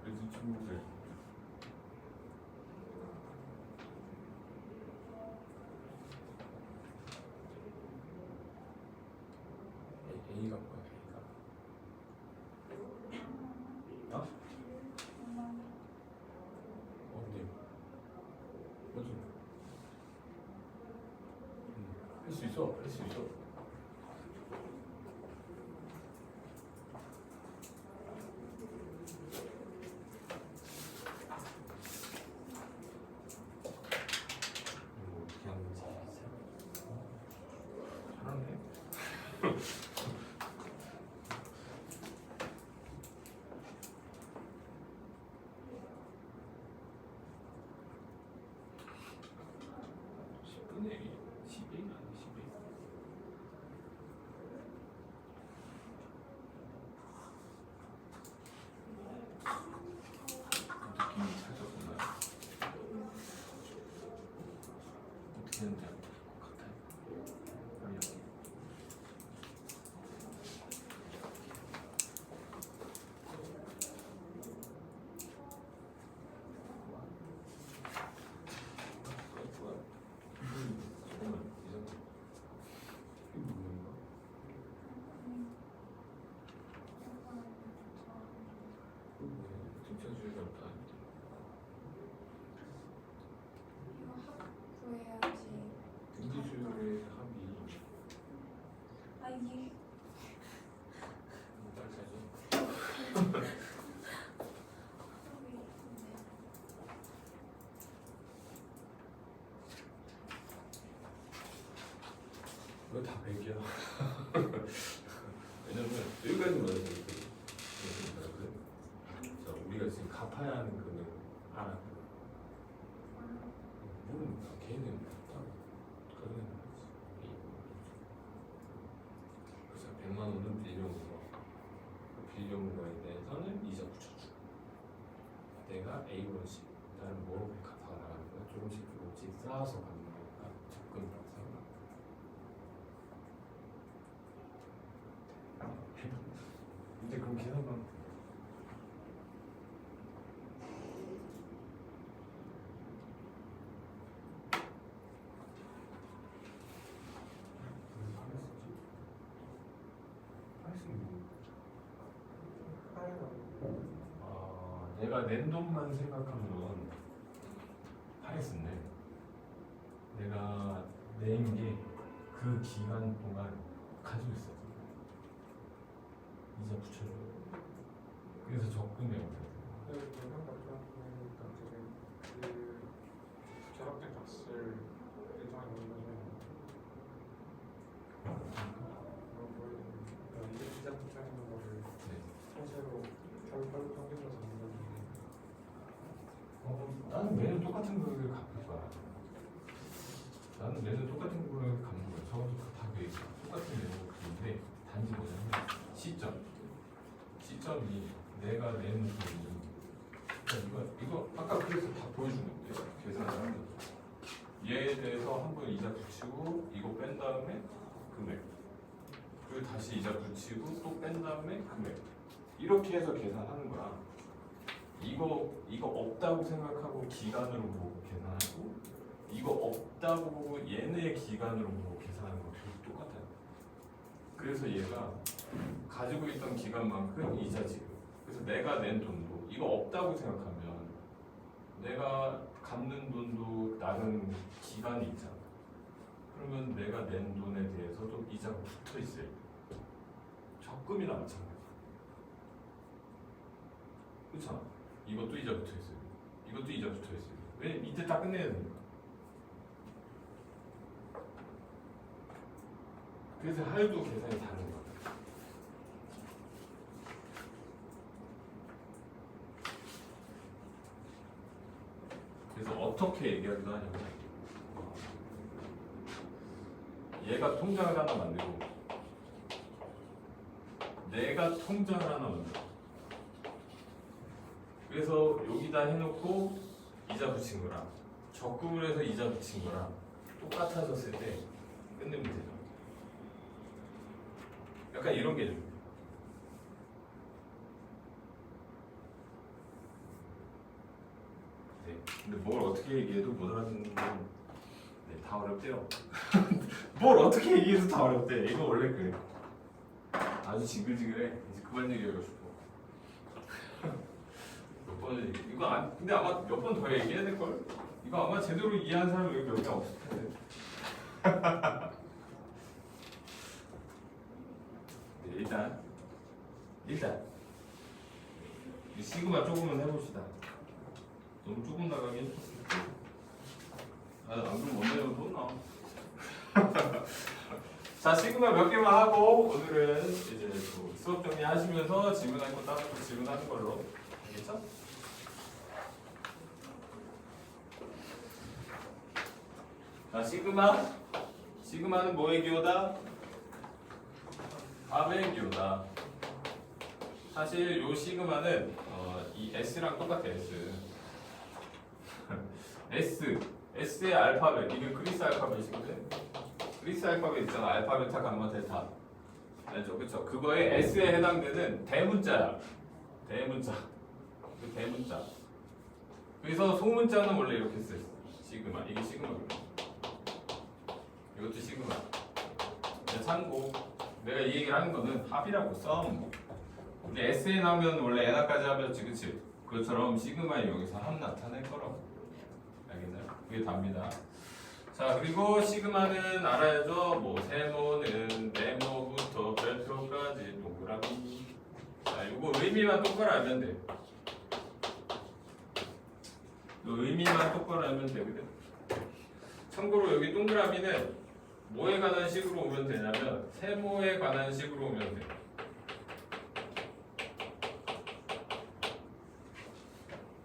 그래서 친구들 A가 뭐야? A가 어? 어디? 뭐지? 할 수 있어. 어떻게 하는지 잘하네. 분의 12 아니 12 붙이는 데 같아요. 여기. 구해야지. 등기수열의 합이 아 이게 이거 다 100이야. 왜냐면 여기까지 맞아야 되거든. 자, 우리가 지금 갚아야 하는 금액 알아. 모르니까 걔는 따로 그러는 거지. 그래서 100만 원은 빌려온 거에 대해서는 이자 붙여주고 내가 A1씩 나는 뭐 갚아나가는 거야. 조금씩 쌓아서 갚는 거니까 접근이라고 생각해. 근데 그럼 계산만 내가 낸 돈만 생각하면 파레스인데 내가 낸 게 그 기간 동안 가지고 있어. 이자 붙여줘. 그래서 적금에 오르고. 대상 답변이니까 되게 그 결합된 값을 예정해 놓는 거죠. 그런 거에 이게 시장 붙여 있는 거를 사실로 결국 평균으로 잡는 건데. 나는 매년 똑같은 거를 갚을 거야. 나는 매년 똑같은 거를 갚는 거야. 저것도 다 똑같은 내용인데 단지 뭐냐면 시점이 내가 낸 돈이 그러니까 이거 아까 그래서 다 보여준 건데 계산을 하면 얘에 대해서 한번 이자 붙이고 이거 뺀 다음에 금액 그리고 다시 이자 붙이고 또 뺀 다음에 금액 이렇게 해서 계산하는 거야. 이거 없다고 생각하고 기간으로 보고 계산하고 이거 없다고 보고 얘네 기간으로 보고 계산하는 거 똑같아요. 그래서 얘가 가지고 있던 기간만큼 이자 지급. 그래서 내가 낸 돈도 이거 없다고 생각하면 내가 갚는 돈도 나름 기간이 있잖아. 그러면 내가 낸 돈에 대해서도 이자가 붙어 있어요. 적금이나 마찬가지. 그렇잖아. 이것도 이자 붙어 있어요. 이것도 이자 붙어 있어요. 왜 이때 다 끝내야 되니까. 그래서 하여도 계산이 다른 거야. 그래서 어떻게 얘기하기도 하냐면 얘가 통장을 하나 만들고 내가 통장을 하나 만들어. 그래서 여기다 해놓고 이자 붙인 거랑 적금을 해서 이자 붙인 거랑 똑같아졌을 때 끝내면 되죠. 약간 이런 개념. 네. 근데 뭘 어떻게 얘기해도 못 알아듣는 건 네, 다 어렵대요. 뭘 어떻게 얘기해도 다 어렵대. 이거 원래 그래. 아주 징글징글해. 이제 그만 얘기하고 싶어. 몇 번을 얘기. 근데 아마 몇 번 더 얘기해야 될 걸. 이거 아마 제대로 이해한 사람 여기 몇 명 없을 텐데. 네, 일단 이 시그마 조금만 해봅시다. 너무 조금 나가긴 했었을 안 그러면 원래는 돈 나와. 자, 시그마 몇 개만 하고 오늘은 이제 또 수업 정리하시면서 질문할 거 따로 질문하는 걸로. 알겠죠? 자, 시그마는 뭐의 기호다? 합의 기호다. 사실 요 시그마는 이 S랑 똑같아. S S의 알파벳, 이게 그리스 알파벳인데 그리스 알파벳 있잖아. 알파, 베타, 감마, 델타. 알죠? 그쵸? 그거에 S에 해당되는 대문자야. 대문자. 그 대문자. 그래서 소문자는 원래 이렇게 써 있어. 시그마. 이게 시그마거든. 이것도 시그마. 그냥 참고. 내가 이 얘기를 하는 거는 합이라고 썸. 우리 S에 나오면 원래 n화까지 합이었지, 그치? 그것처럼 시그마에 여기서 합 나타낼 거라고. 알겠나요? 그게 답니다. 자, 그리고 시그마는 알아야죠. 뭐 세모는 네모부터 별표까지 동그라미. 자, 이거 의미만 똑바로 알면 돼. 요 의미만 똑바로 알면 되거든. 참고로 여기 동그라미는 뭐에 관한 식으로 오면 되냐면 세모에 관한 식으로 오면 돼.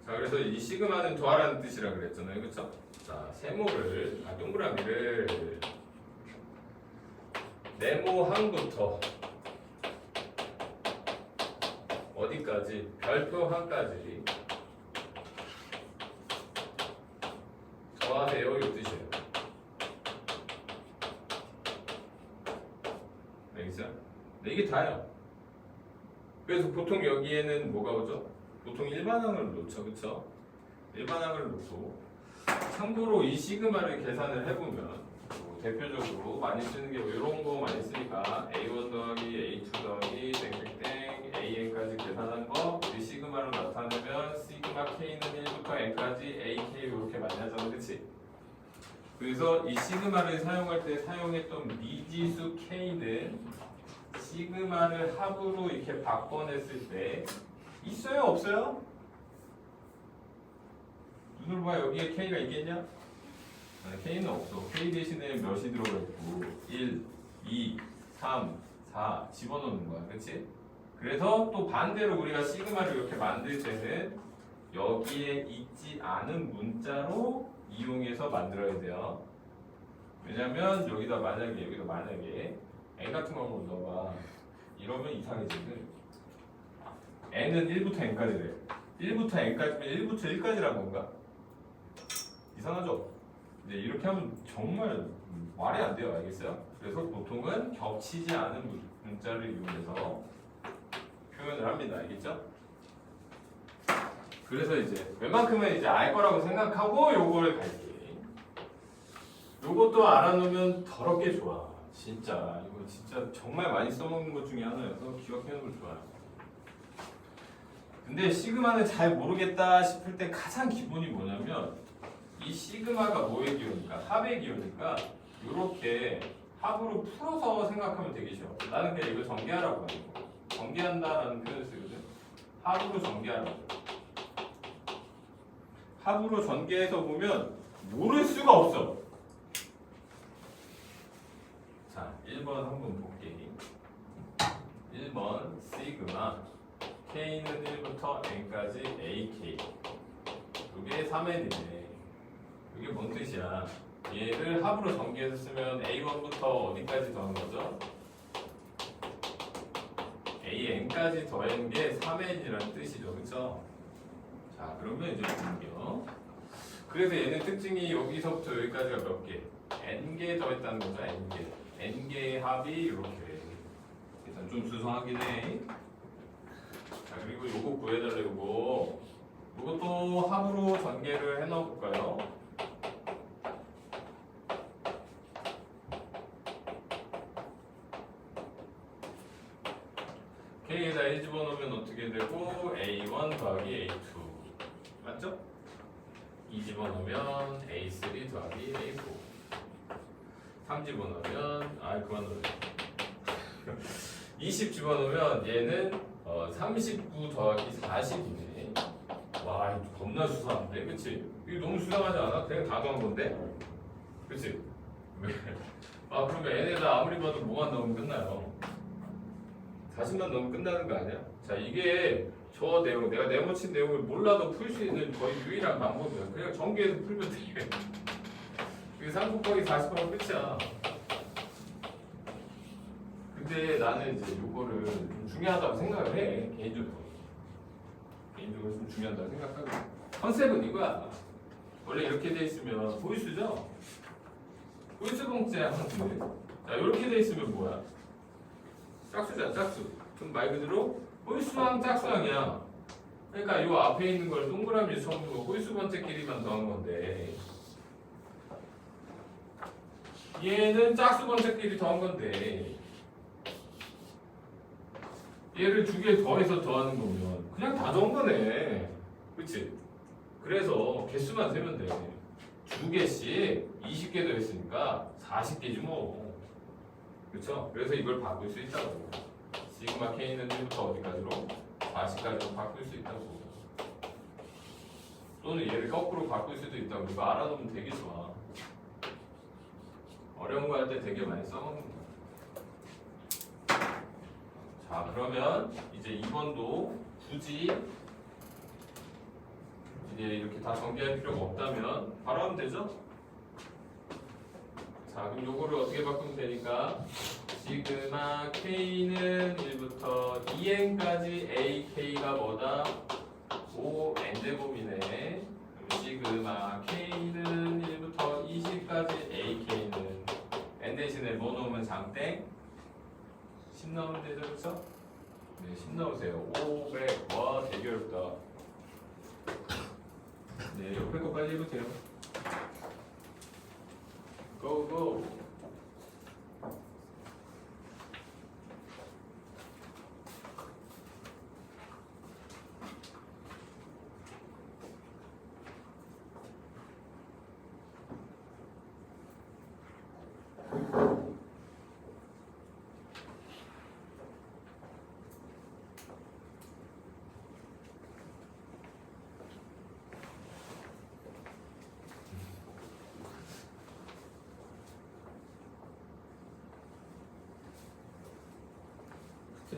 자, 그래서 이 시그마는 더하라는 뜻이라 그랬잖아요, 그렇죠? 자, 세모를 동그라미를 네모 항부터 어디까지? 별표 항까지 더하세요, 이 뜻이에요. 알겠어요? 네, 이게 다예요. 그래서 보통 여기에는 뭐가 오죠? 보통 일반항을 놓죠, 그쵸? 일반항을 놓고 참고로 이 시그마를 계산을 해보면 뭐 대표적으로 많이 쓰는 게 이런 거 많이 쓰니까 A1 더하기 A2 더하기 땡땡땡 AN까지 계산한 거 우리 시그마로 나타내면 시그마 K는 1부터 N까지 AK 이렇게 많이 하잖아, 그치? 그래서 이 시그마를 사용할 때 사용했던 미지수 K는 시그마를 합으로 이렇게 바꿔냈을 때 있어요, 없어요? 눈으로 봐. 여기에 K가 있겠냐? K는 없어. K 대신에 몇이 들어가 있고 1, 2, 3, 4 집어넣는 거야, 그렇지? 그래서 또 반대로 우리가 시그마를 이렇게 만들 때는 여기에 있지 않은 문자로 이용해서 만들어야 돼요. 왜냐면 여기다 만약에 N 같은 거 한번 넣어봐. 이러면 이상해지거든. N은 1부터 N까지래. 1부터 N까지면 1부터 1까지란 건가? 이상하죠? 이제 이렇게 하면 정말 말이 안 돼요, 알겠어요? 그래서 보통은 겹치지 않은 문자를 이용해서 표현을 합니다, 알겠죠? 그래서 이제 웬만큼은 이제 알 거라고 생각하고 요거를 갈게. 요것도 알아놓으면 더럽게 좋아, 진짜. 이거 진짜 정말 많이 써먹는 것 중에 하나여서 기억해놓는 걸 좋아해요. 근데 시그마는 잘 모르겠다 싶을 때 가장 기본이 뭐냐면 이 시그마가 뭐의 기호니까 합의 기호니까 이렇게 합으로 풀어서 생각하면 되게 쉬워. 나는 그냥 이거 전개하라고 하는 거. 전개한다라는 표현을 쓰거든. 합으로 전개하라고. 합으로 전개해서 보면 모를 수가 없어. 자, 1번 한번 볼게. 1번 시그마 K는 1부터 N까지 AK. 이게 3N이네. 이게 뭔 뜻이야? 얘를 합으로 전개해서 쓰면 A1부터 어디까지 더한 거죠? AN까지 더한 게 3N이라는 뜻이죠, 그쵸? 자, 그러면 이제 볼게요. 그래서 얘는 특징이 여기서부터 여기까지가 몇 개? N개 더했다는 거죠, N개. N개의 합이 이렇게. 일단 좀 수상하긴 해. 자, 그리고 요거 구해달래, 요거. 요것도 합으로 전개를 해넣어볼까요? K에다 1 집어넣으면 어떻게 되고 A1 더하기 A2 맞죠? 2 집어넣으면 A3 더하기 A4 3 집어넣으면 그만 넣어요 20 집어넣으면 얘는 39 더하기 40이네. 와, 이거 겁나 수상한데, 그치? 이거 너무 수상하지 않아? 그냥 다 더한 건데? 그치? 그러면 N에다 아무리 봐도 뭐만 넣으면 끝나요. 40만 넣으면 끝나는 거 아니야? 자, 이게 저 내용, 내가 네모친 내용을 몰라도 풀 수 있는 거의 유일한 방법이야. 그냥 전개해서 풀면 돼. 그게 3 곱하기 40하면 끝이야. 근데 나는 이제 요거를 좀 중요하다고 생각을 해. 개인적으로 좀 중요하다고 생각하고 컨셉은 이거야. 원래 이렇게 돼 있으면 호일수죠? 호일수 봉제 항인데 자 이렇게 돼 있으면 뭐야? 짝수잖아 짝수. 그럼 말 그대로 호일수항 짝수항이야. 그러니까 이 앞에 있는 걸 동그라미 처음 두고 호일수 번째끼리만 더한 건데 얘는 짝수 번째끼리 더한 건데 얘를 두 개 더해서 더하는 거면 그냥 다 더한 거네. 그치? 그래서 개수만 세면 돼. 두 개씩 20개 더했으니까 40개지 뭐. 그쵸? 그래서 이걸 바꿀 수 있다고. 시그마 K는 1부터 어디까지로? 40까지로 바꿀 수 있다고. 또는 얘를 거꾸로 바꿀 수도 있다고. 이거 알아두면 되게 좋아. 어려운 거 할 때 되게 많이 써먹는 거야. 자 그러면 이제 2번도 굳이 이제 이렇게 다 전개할 필요가 없다면 바로 하면 되죠? 자 그럼 요거를 어떻게 바꾸면 되니까 시그마 K는 1부터 2n까지 AK가 뭐다? 5n제곱이네. 그럼 시그마 K는 1부터 20까지 AK는 n 대신에 뭐 넣으면 장땡? 10 넣으면 되죠, 그쵸? 네, 10 넣으세요. 500. 와, 되게 어렵다. 네, 옆에 거 빨리 해보세요. 고고.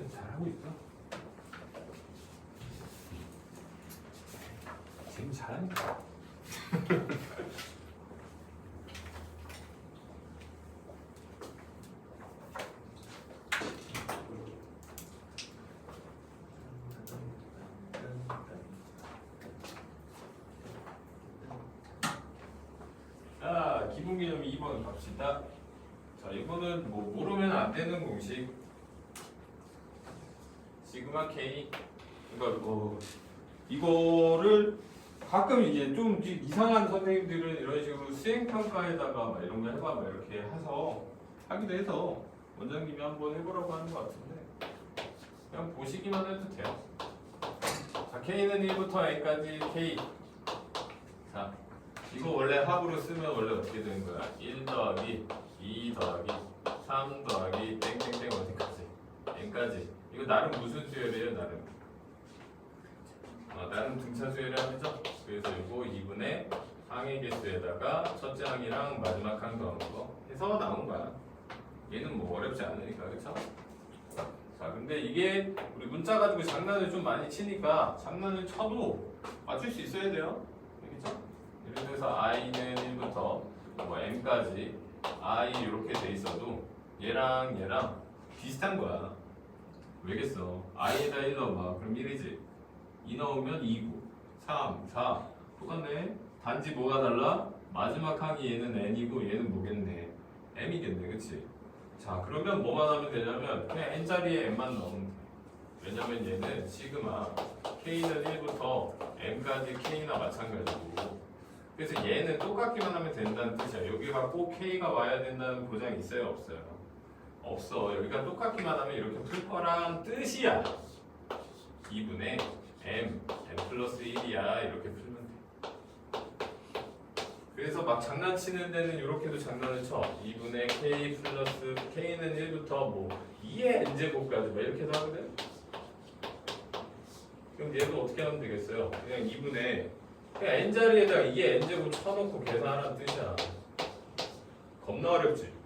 잘하고 있어. 지금 잘하니까. 자, 기본개념 2번 갑시다. 자, 이거는 뭐 모르면 안 되는 공식. 시그마 K. 그러니까 이거를 가끔 이제 좀 이상한 선생님들은 이런 식으로 수행평가에다가 막 이런 거 해봐 막 이렇게 해서 하기도 해서 원장님이 한번 해보라고 하는 것 같은데 그냥 보시기만 해도 돼요. 자, K는 1부터 N까지 K. 자, 이거 원래 합으로 쓰면 원래 어떻게 되는 거야? 1 더하기 2 더하기 3 더하기 땡땡땡 어디까지? N까지. 이거 나름 무슨 수열이에요? 나름 등차 수열이라면서 그래서 이거 2분의 항의 개수에다가 첫째 항이랑 마지막 항 더한 거 해서 나온 거야. 얘는 뭐 어렵지 않으니까 그쵸? 자 근데 이게 우리 문자 가지고 장난을 좀 많이 치니까 장난을 쳐도 맞출 수 있어야 돼요. 그쵸? 예를 들어서 i는 1부터 뭐 m까지 i 이렇게 돼 있어도 얘랑 비슷한 거야. 왜겠어? i에다 1 넣어봐. 그럼 1이지. 2 넣으면 2고 3, 4 똑같네. 단지 뭐가 달라? 마지막 항이 얘는 n이고 얘는 뭐겠네? m이겠네. 그치? 자 그러면 뭐만 하면 되냐면 그냥 n자리에 m만 넣으면 돼. 왜냐면 얘는 시그마 k는 1부터 m까지 k나 마찬가지고 그래서 얘는 똑같기만 하면 된다는 뜻이야. 여기가 꼭 k가 와야 된다는 보장이 있어요? 없어요? 없어. 여기가 똑같기만 하면 이렇게 풀 거란 뜻이야. 2분의 m 플러스 1이야. 이렇게 풀면 돼. 그래서 막 장난치는 데는 이렇게도 장난을 쳐. 2분의 k 플러스 k는 1부터 뭐 2의 n제곱까지 막 이렇게도 하거든. 그럼 얘도 어떻게 하면 되겠어요? 그냥 2분의 그냥 n자리에다가 2의 n제곱 쳐놓고 계산하라는 뜻이야. 겁나 어렵지?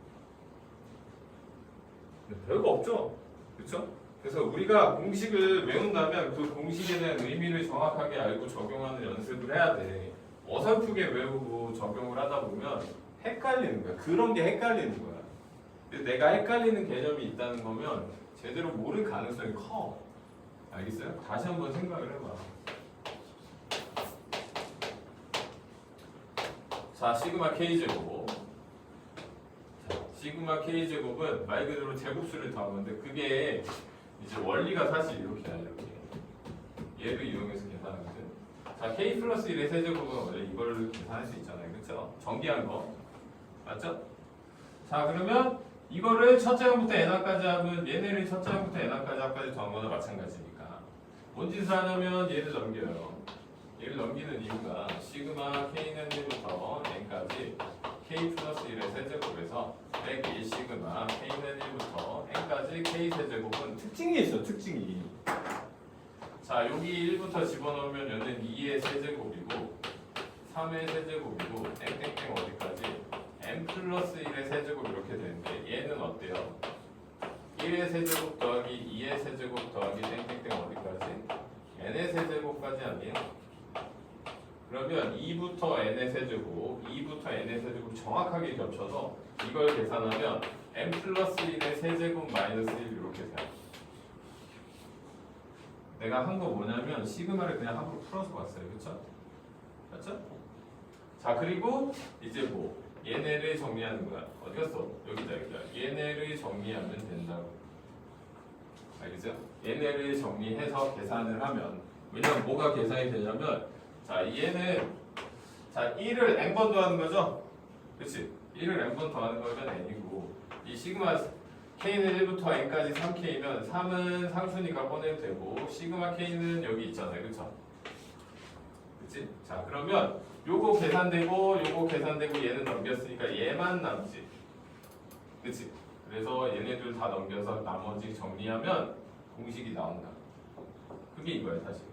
별거 없죠? 그쵸? 그래서 우리가 공식을 외운다면 그 공식에 대한 의미를 정확하게 알고 적용하는 연습을 해야 돼. 어설프게 외우고 적용을 하다 보면 헷갈리는 거야. 그런 게 헷갈리는 거야. 근데 내가 헷갈리는 개념이 있다는 거면 제대로 모를 가능성이 커. 알겠어요? 다시 한번 생각을 해봐. 자, 시그마 K제곱. 자, 시그마 K제곱은 말 그대로 제곱수를 더하는데 그게 이제 원리가 사실 이렇게야, 이렇게. 얘를 이용해서 계산하거든. 자, K 플러스 1의 세제곱은 원래 이걸 계산할 수 있잖아요. 그쵸? 정비한 거. 맞죠? 자, 그러면 이거를 첫째 항부터 n항까지 하면 얘네를 첫째 항부터 n항까지 합까지 더한 거나 마찬가지니까 뭔 짓을 하냐면 얘를 넘겨요. 얘를 넘기는 이유가 시그마 k는 1부터 n까지 k 플러스 1의 세제곱에서 빼기 시그마 k는 1부터 n까지 k 세제곱은 특징이 있어. 특징이. 자, 여기 1부터 집어넣으면 얘는 2의 세제곱이고 3의 세제곱이고 땡땡땡 어디까지 n 플러스 1의 세제곱 이렇게 되는데 얘는 어때요? 1의 세제곱 더하기 2의 세제곱 더하기 땡땡땡 어디까지? n의 세제곱까지 아니에요? 그러면 2부터 n의 세제곱, 2부터 n의 세제곱 정확하게 겹쳐서 이걸 계산하면 n 플러스 1의 세제곱 마이너스 1 이렇게 돼요. 내가 한 거 뭐냐면 시그마를 그냥 함부로 풀어서 봤어요. 그쵸? 맞죠? 자, 그리고 이제 뭐 얘네를 정리하는 거야. 어디 갔어? 여기다, 여기다. 얘네를 정리하면 된다고. 알겠어요? 얘네를 정리해서 계산을 하면, 왜냐면 뭐가 계산이 되냐면, 자, 얘는 자 1을 n번 더하는 거죠? 그치? 1을 n번 더하는 거면 n이고, 이 시그마 k는 1부터 n까지 3k면 3은 상수니까 꺼내도 되고, 시그마 k는 여기 있잖아요. 그쵸? 그치? 자, 그러면 요거 계산되고 요거 계산되고 얘는 넘겼으니까 얘만 남지. 그치? 그래서 얘네들 다 넘겨서 나머지 정리하면 공식이 나온다. 그게 이거야 사실.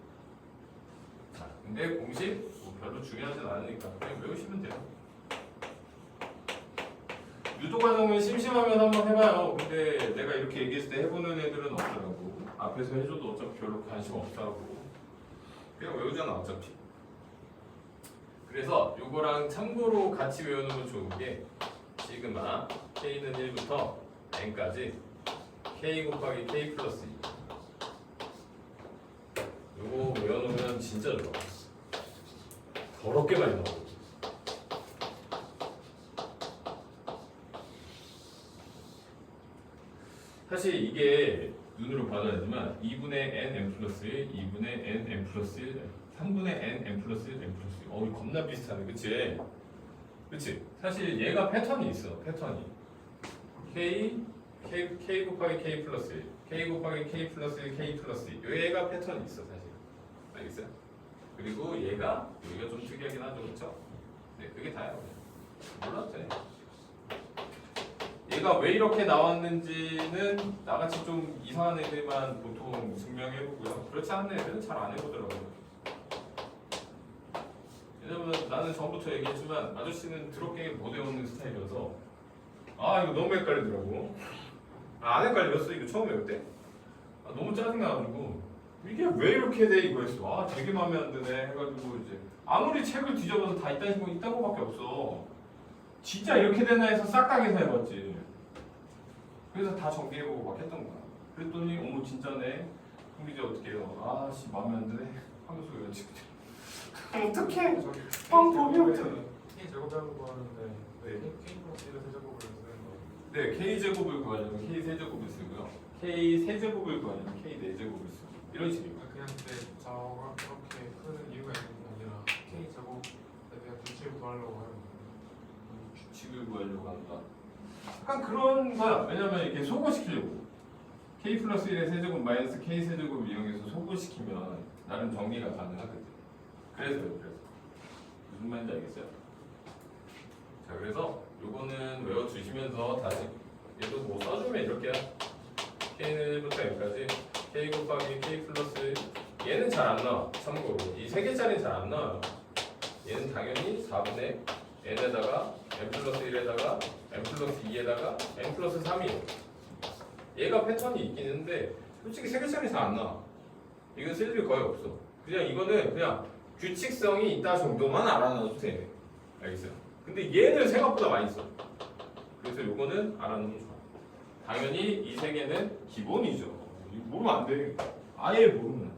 자, 근데 공식 뭐 별로 중요하진 않으니까 그냥 외우시면 돼요. 유도 과정은 심심하면 한번 해봐요. 근데 내가 이렇게 얘기했을 때 해보는 애들은 없더라고. 앞에서 해줘도 어차피 별로 관심 없다고. 그냥 외우잖아 어차피. 그래서 요거랑 참고로 같이 외워놓으면 좋은 게 시그마 k는 1부터 n까지 k 곱하기 k 플러스 2 요거 외워놓으면 진짜 좋아. 더럽게 많이 나오고. 사실 이게 눈으로 봐도 되지만 2분의 n m 플러스 1, 2분의 n m 플러스 1, 3분의 n m 플러스 1, m 플러스 1. 이거 겁나 비슷하네, 그치? 그치? 사실 얘가 패턴이 있어, 패턴이. k 곱하기 k 플러스 1, k 곱하기 k 플러스 1, k 플러스 2. 얘가 패턴이 있어, 사실. 알겠어요? 그리고 얘가 여기가 좀 특이하긴 하죠, 그쵸? 네, 그게 다야. 몰라도 돼. 얘가 왜 이렇게 나왔는지는 나같이 좀 이상한 애들만 보통 증명해보고요. 그렇지 않은 애들은 잘 안 해보더라고요. 왜냐면 나는 전부터 얘기했지만 아저씨는 드럽게 못 외우는 스타일이어서 아 이거 너무 헷갈리더라고. 안 헷갈렸어 이거 처음 외울 때. 너무 짜증나가지고 이게 왜 이렇게 돼 이거였어. 되게 마음에 안 드네 해가지고 이제 아무리 책을 뒤져봐도 다 있다는 거밖에 없어. 진짜 이렇게 되나 해서 싹 다 계산해봤지. 그래서 다 정리해보고 막 했던 거야. 그랬더니 어머 진짜네. 그럼 이제 어떻게 해요? 아씨 마음에 안 드네 하면서 외웠지. 어떡해. 저기 방법이 없잖아. K 제곱하는 거 하는데 네. K 플러스 1의 세제곱을 쓰는 거. 네, k 제곱을 구하려면 k 세제곱을 쓰고요. k 세제곱을 구하려면 k 네 제곱을 쓰고 이런 식입니다. 그냥 근데 저가 그렇게 푸는 이유가 있는 게 아니라 K 제곱에 대한 규칙을 구하려고 하는 거예요. 규칙을 구하려고 한다. 약간 그런 거야. 왜냐면 이렇게 소거시키려고. k 플러스 1의 세제곱 마이너스 k 세제곱을 이용해서 소거시키면 나름 정리가 가능하거든. 그래서 무슨 말인지 알겠어요? 자, 그래서 요거는 외워두시면서 다시 얘도 뭐 써주면 이렇게야. k는 1부터 n까지 k 곱하기 k 플러스 얘는 잘 안 나와. 참고로 이 세 개짜리는 잘 안 나와요. 얘는 당연히 4분의 n에다가 n 플러스 1에다가 n 플러스 2에다가 n 플러스 3이에요. 얘가 패턴이 있긴 있는데 솔직히 세 개짜리 잘 안 나와. 이건 쓸 일이 거의 없어. 그냥 이거는 그냥 규칙성이 있다 정도만 알아놔도 돼. 알겠어요? 근데 얘는 생각보다 많이 써. 그래서 요거는 알아놓으면 좋아. 당연히 이 세 개는 기본이죠. 이거 모르면 안 돼. 아예 모르면.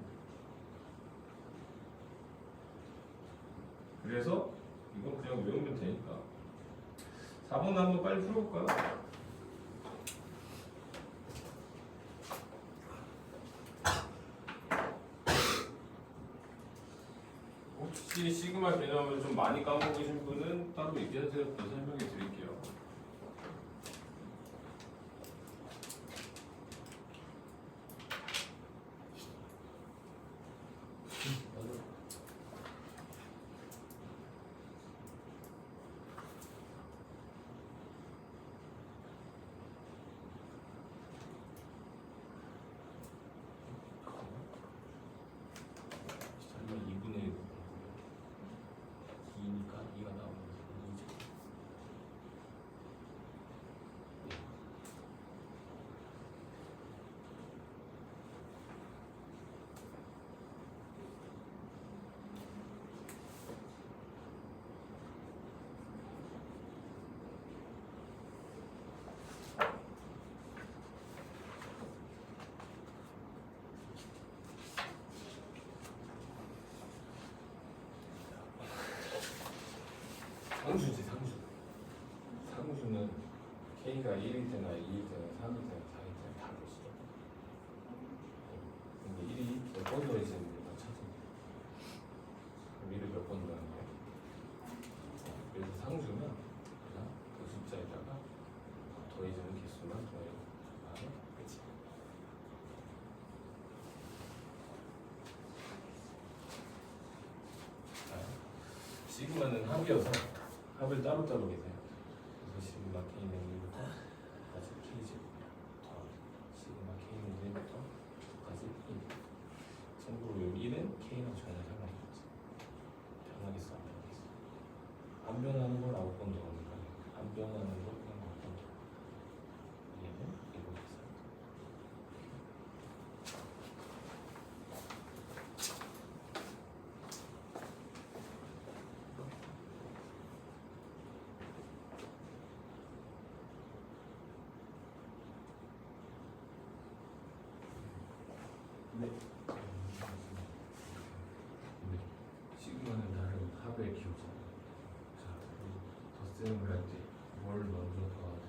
그래서 이건 그냥 외우면 되니까. 4번 한번 빨리 풀어볼까요? 혹시 시그마 개념을 좀 많이 까먹으신 분은 따로 얘기하세요. 더 설명해 드릴게요. 설마 2분의 2니까 2가 나오면 2죠. 상수지 상수. 상수는 K가 1일 때나 2일 때나 3일 때나 4일 때나 다 되시죠. 근데 1이 몇 번 더해지는지만 찾으면 돼요. 그럼 1을 몇 번 더하는 거예요? 그래서 상수는 그냥 그 숫자에다가 더해지는 개수만 더해요. 그치? 시그마는 합이어서 합을 따로따로 계세요. 그래서 시그마 K는 1부터 까지 K제곱 더하기 시그마 K는 1부터 까지 1. 참고로 여기 1은 K랑 전혀 상관이 없지. 변하겠어 안 변하겠어. 안 변하는 걸 9번 더하는 거야. 안 변하는 걸 그냥 9번 더. 얘는 7개 있어요. 네. 시그마는 다른 합의 기호잖아요. 자, 덧셈을 할 때 뭘 먼저 더하든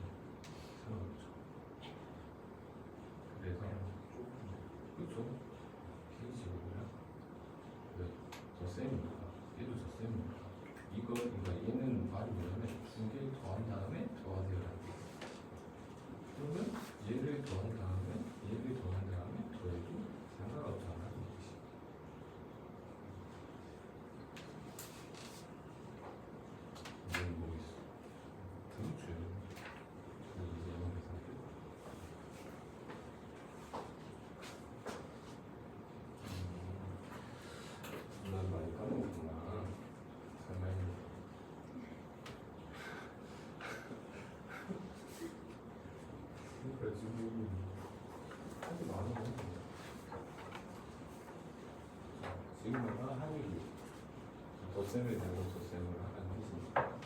상관없죠. 그래서 그렇죠. K제곱이랑 왜 덧셈이니까 얘도 덧셈이니까 이거 그러니까 얘는 말이 뭐냐면 두 개 더한 다음에 더하세요. 그러면 얘를 더한 다음에 얘를 더한 다음에 더해도 상관없잖아. 이건 뭐겠어? 그렇죠. 그리고 이제 이런 계산들. 난 많이 까먹었구나. 설마 그러니까 지금 하지 말아요. 지금마다 하늘이 덧셈에 대한 덧셈을 하는 것이니까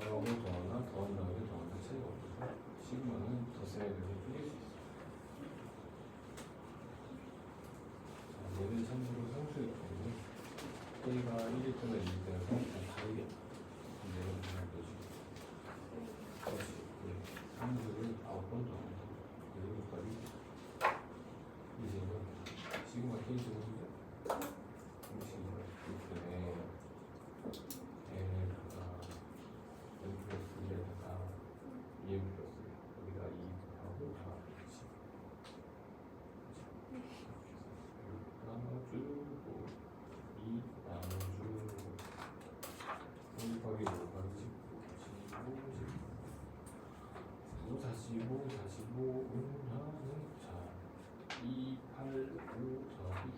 더하고 더하나 더한 다음에 더하나 차이가 없어서 시그마는 덧셈에 대해서 줄일 수 있어요. 자, 얘는 참고로 상수의 경우 K가 1일 때나 2일 때나 3일 때나 다르겠다. 근데 얘는 그냥 거지. 그렇지. 네. 상수를 9번 더한다. 여기까지 이제 이거 시그마 K 제곱인데 시그마 이렇게 N에다가 N 플러스 2에다가 2N 플러스 여기다 2하고 다 같이 나눠주고 2 나눠주고 3 곱하기 5 곱하기 15 다시 5 다시 5 하는 자 2, 8, 5 더하기 9,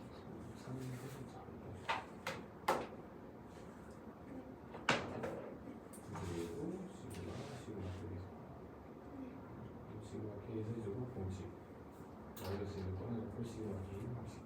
3, 4 그리고 시그마 시그마 K 세제곱 공식 마이너스 1을 꺼내놓고 시그마 K 공식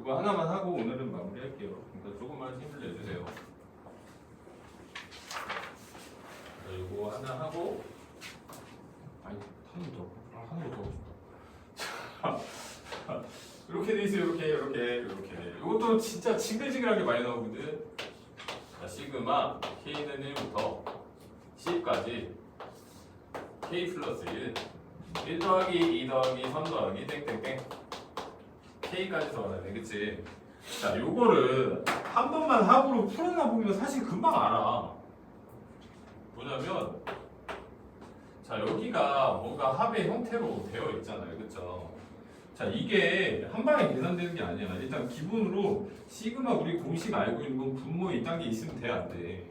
그거 하나만 하고 오늘은 마무리할게요. 그러니까 조금만 힘을 내주세요. 자, 이거 하나 하고 아니 하나 더 하나 더 하고 싶다. 이렇게 돼 있어요. 이렇게. 이것도 진짜 징글징글하게 많이 나오거든. 자, 시그마 K는 1부터 10까지 K 플러스 1 더하기 2 더하기 3 더하기 땡땡땡 K까지 더하야 돼, 그치? 자, 요거를 한 번만 합으로 풀어나 보면 사실 금방 알아. 뭐냐면 자, 여기가 뭔가 합의 형태로 되어 있잖아요, 그쵸? 자, 이게 한 방에 계산되는 게 아니야. 일단 기본으로 시그마 우리 공식 알고 있는 건 분모에 이딴 게 있으면 돼, 안 돼?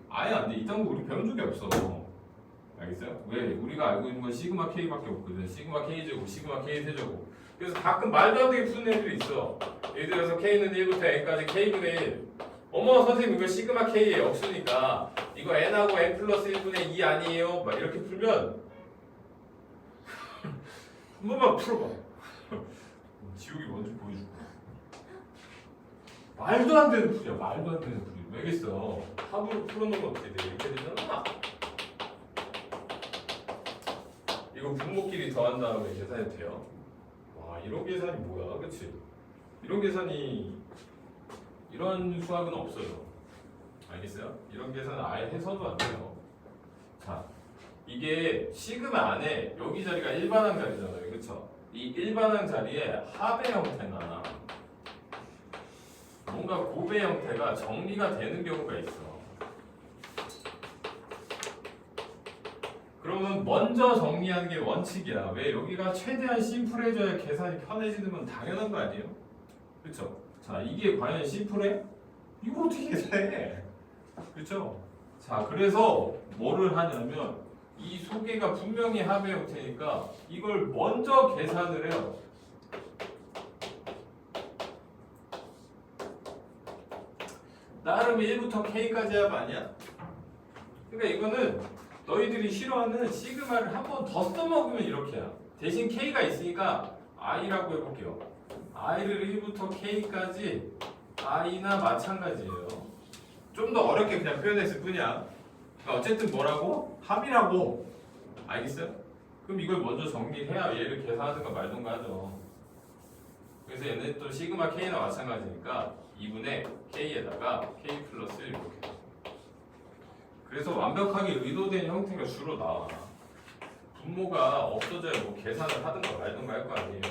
아예 안 돼. 이딴 거 우리 배운 적이 없어. 알겠어요? 왜? 우리가 알고 있는 건 시그마 K밖에 없거든. 시그마 K제곱, 시그마 K 세제곱. 그래서 가끔 말도 안 되게 푸는 애들이 있어. 예를 들어서 K는 1부터 N까지 K분의 1. 어머 선생님 이거 시그마 K에 없으니까 이거 N하고 N 플러스 1분의 2 아니에요? 막 이렇게 풀면 한 번만 풀어봐. 지옥이 뭔지 보여줄게. 말도 안 되는 풀이야. 말도 안 되는 풀이. 왜겠어? 합으로 풀어놓으면 어떻게 돼? 이렇게 되잖아. 이거 분모끼리 더한 다음에 계산이 돼요. 와, 이런 계산이 뭐야, 그치? 이런 계산이 이런 수학은 없어요. 알겠어요? 이런 계산은 아예 해서도 안 돼요. 자, 이게 시그마 안에 여기 자리가 일반항 자리잖아요, 그쵸? 이 일반항 자리에 합의 형태나 뭔가 곱의 형태가 정리가 되는 경우가 있어. 그러면 먼저 정리하는 게 원칙이야. 왜? 여기가 최대한 심플해져야 계산이 편해지는 건 당연한 거 아니에요? 그쵸? 자, 이게 과연 심플해? 이걸 어떻게 계산해? 그쵸? 자, 그래서 뭐를 하냐면 이 소개가 분명히 합의 형태니까 이걸 먼저 계산을 해요. 나름 1부터 K까지 합 아니야? 그러니까 이거는 너희들이 싫어하는 시그마를 한 번 더 써먹으면 이렇게야. 대신 K가 있으니까 I라고 해볼게요. I를 1부터 K까지 I나 마찬가지예요. 좀 더 어렵게 그냥 표현했을 뿐이야. 그러니까 어쨌든 뭐라고? 합이라고. 알겠어요? 그럼 이걸 먼저 정리해야 얘를 계산하든가 말든가 하죠. 그래서 얘는 또 시그마 K나 마찬가지니까 2분의 K에다가 K 플러스 이렇게. 그래서 완벽하게 의도된 형태가 주로 나와. 분모가 없어져야 뭐 계산을 하든가 말든가 할 거 아니에요.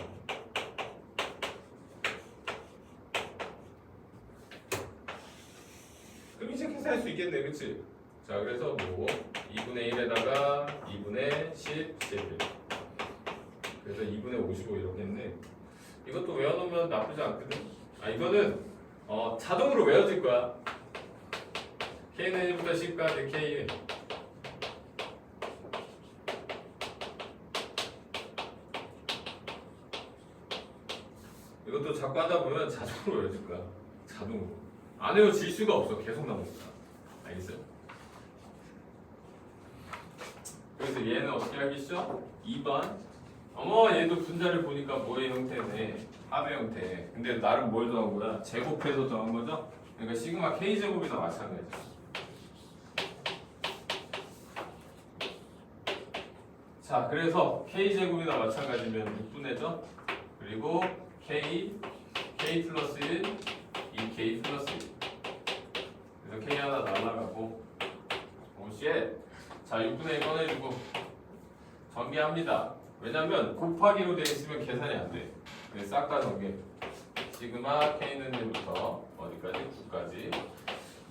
그럼 이제 계산할 수 있겠네, 그치? 자, 그래서 뭐 2분의 1에다가 2분의 10, 11. 그래서 2분의 55 이렇게 했네. 이것도 외워놓으면 나쁘지 않거든? 아, 이거는 자동으로 외워질 거야. K는 1부터 10까지 K. 이것도 자꾸 하다 보면 자동으로 외워질 거야. 자동으로. 안 외워질 수가 없어. 계속 나오니까. 알겠어요? 그래서 얘는 어떻게 하겠죠? 2번. 어머, 얘도 분자를 보니까 뭐의 형태네? 합의 형태. 근데 나름 뭘 더한 거야? 제곱해서 더한 거죠? 그러니까 시그마 K제곱이나 마찬가지야. 자, 그래서 K제곱이나 마찬가지면 6분의죠? 그리고 K 플러스 1, 2K 플러스 1. 그래서 K 하나 날라가고, 오쉣! 자, 6분의 1 꺼내주고, 전개합니다. 왜냐면 곱하기로 되어 있으면 계산이 안 돼. 그래서 싹 다 전개. 시그마 K는 1부터 어디까지? 9까지.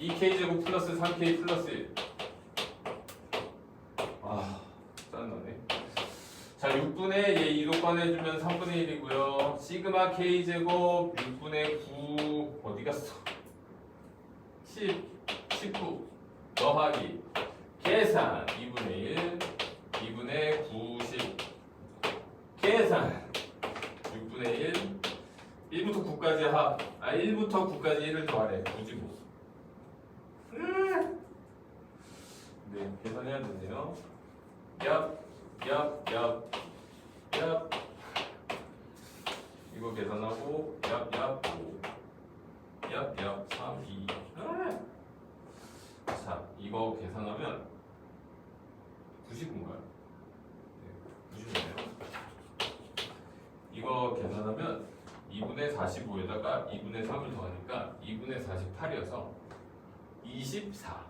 2K제곱 플러스 3K 플러스 1. 아, 짜증나네. 자, 6분의 얘 2로 꺼내주면 3분의 1이고요. 시그마 K제곱 6분의 9 어디 갔어? 10, 19 더하기 계산 2분의 1, 2분의 90 계산 6분의 1, 1부터 9까지 합. 1부터 9까지 1을 더하래. 굳이 뭐. 네, 계산해야 되네요. 얍. 이거 계산하고 얍얍 5 얍얍 3 2 자, 이거 계산하면 99인가요? 네, 99네요. 이거 계산하면 2분의 45에다가 2분의 3을 더하니까 2분의 48이어서 24.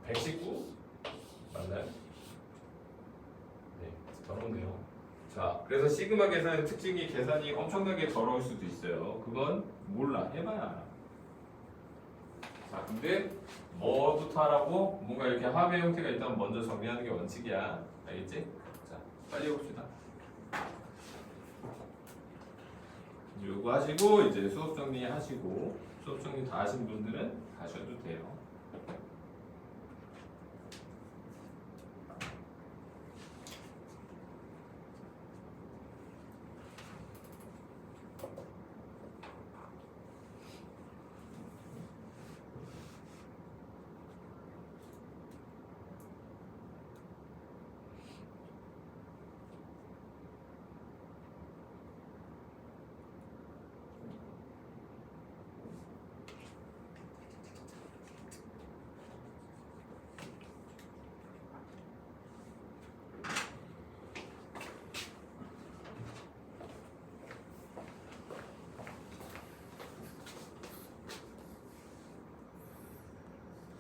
119 맞나요? 네, 더럽네요. 자, 그래서 시그마 계산의 특징이 계산이 엄청나게 더러울 수도 있어요. 그건 몰라, 해봐야 알아. 자, 근데 뭐부터 하라고? 뭔가 이렇게 합의 형태가 일단 먼저 정리하는 게 원칙이야. 알겠지? 자, 빨리 해봅시다. 요거 하시고 이제 수업 정리하시고 수업 정리 다 하신 분들은 가셔도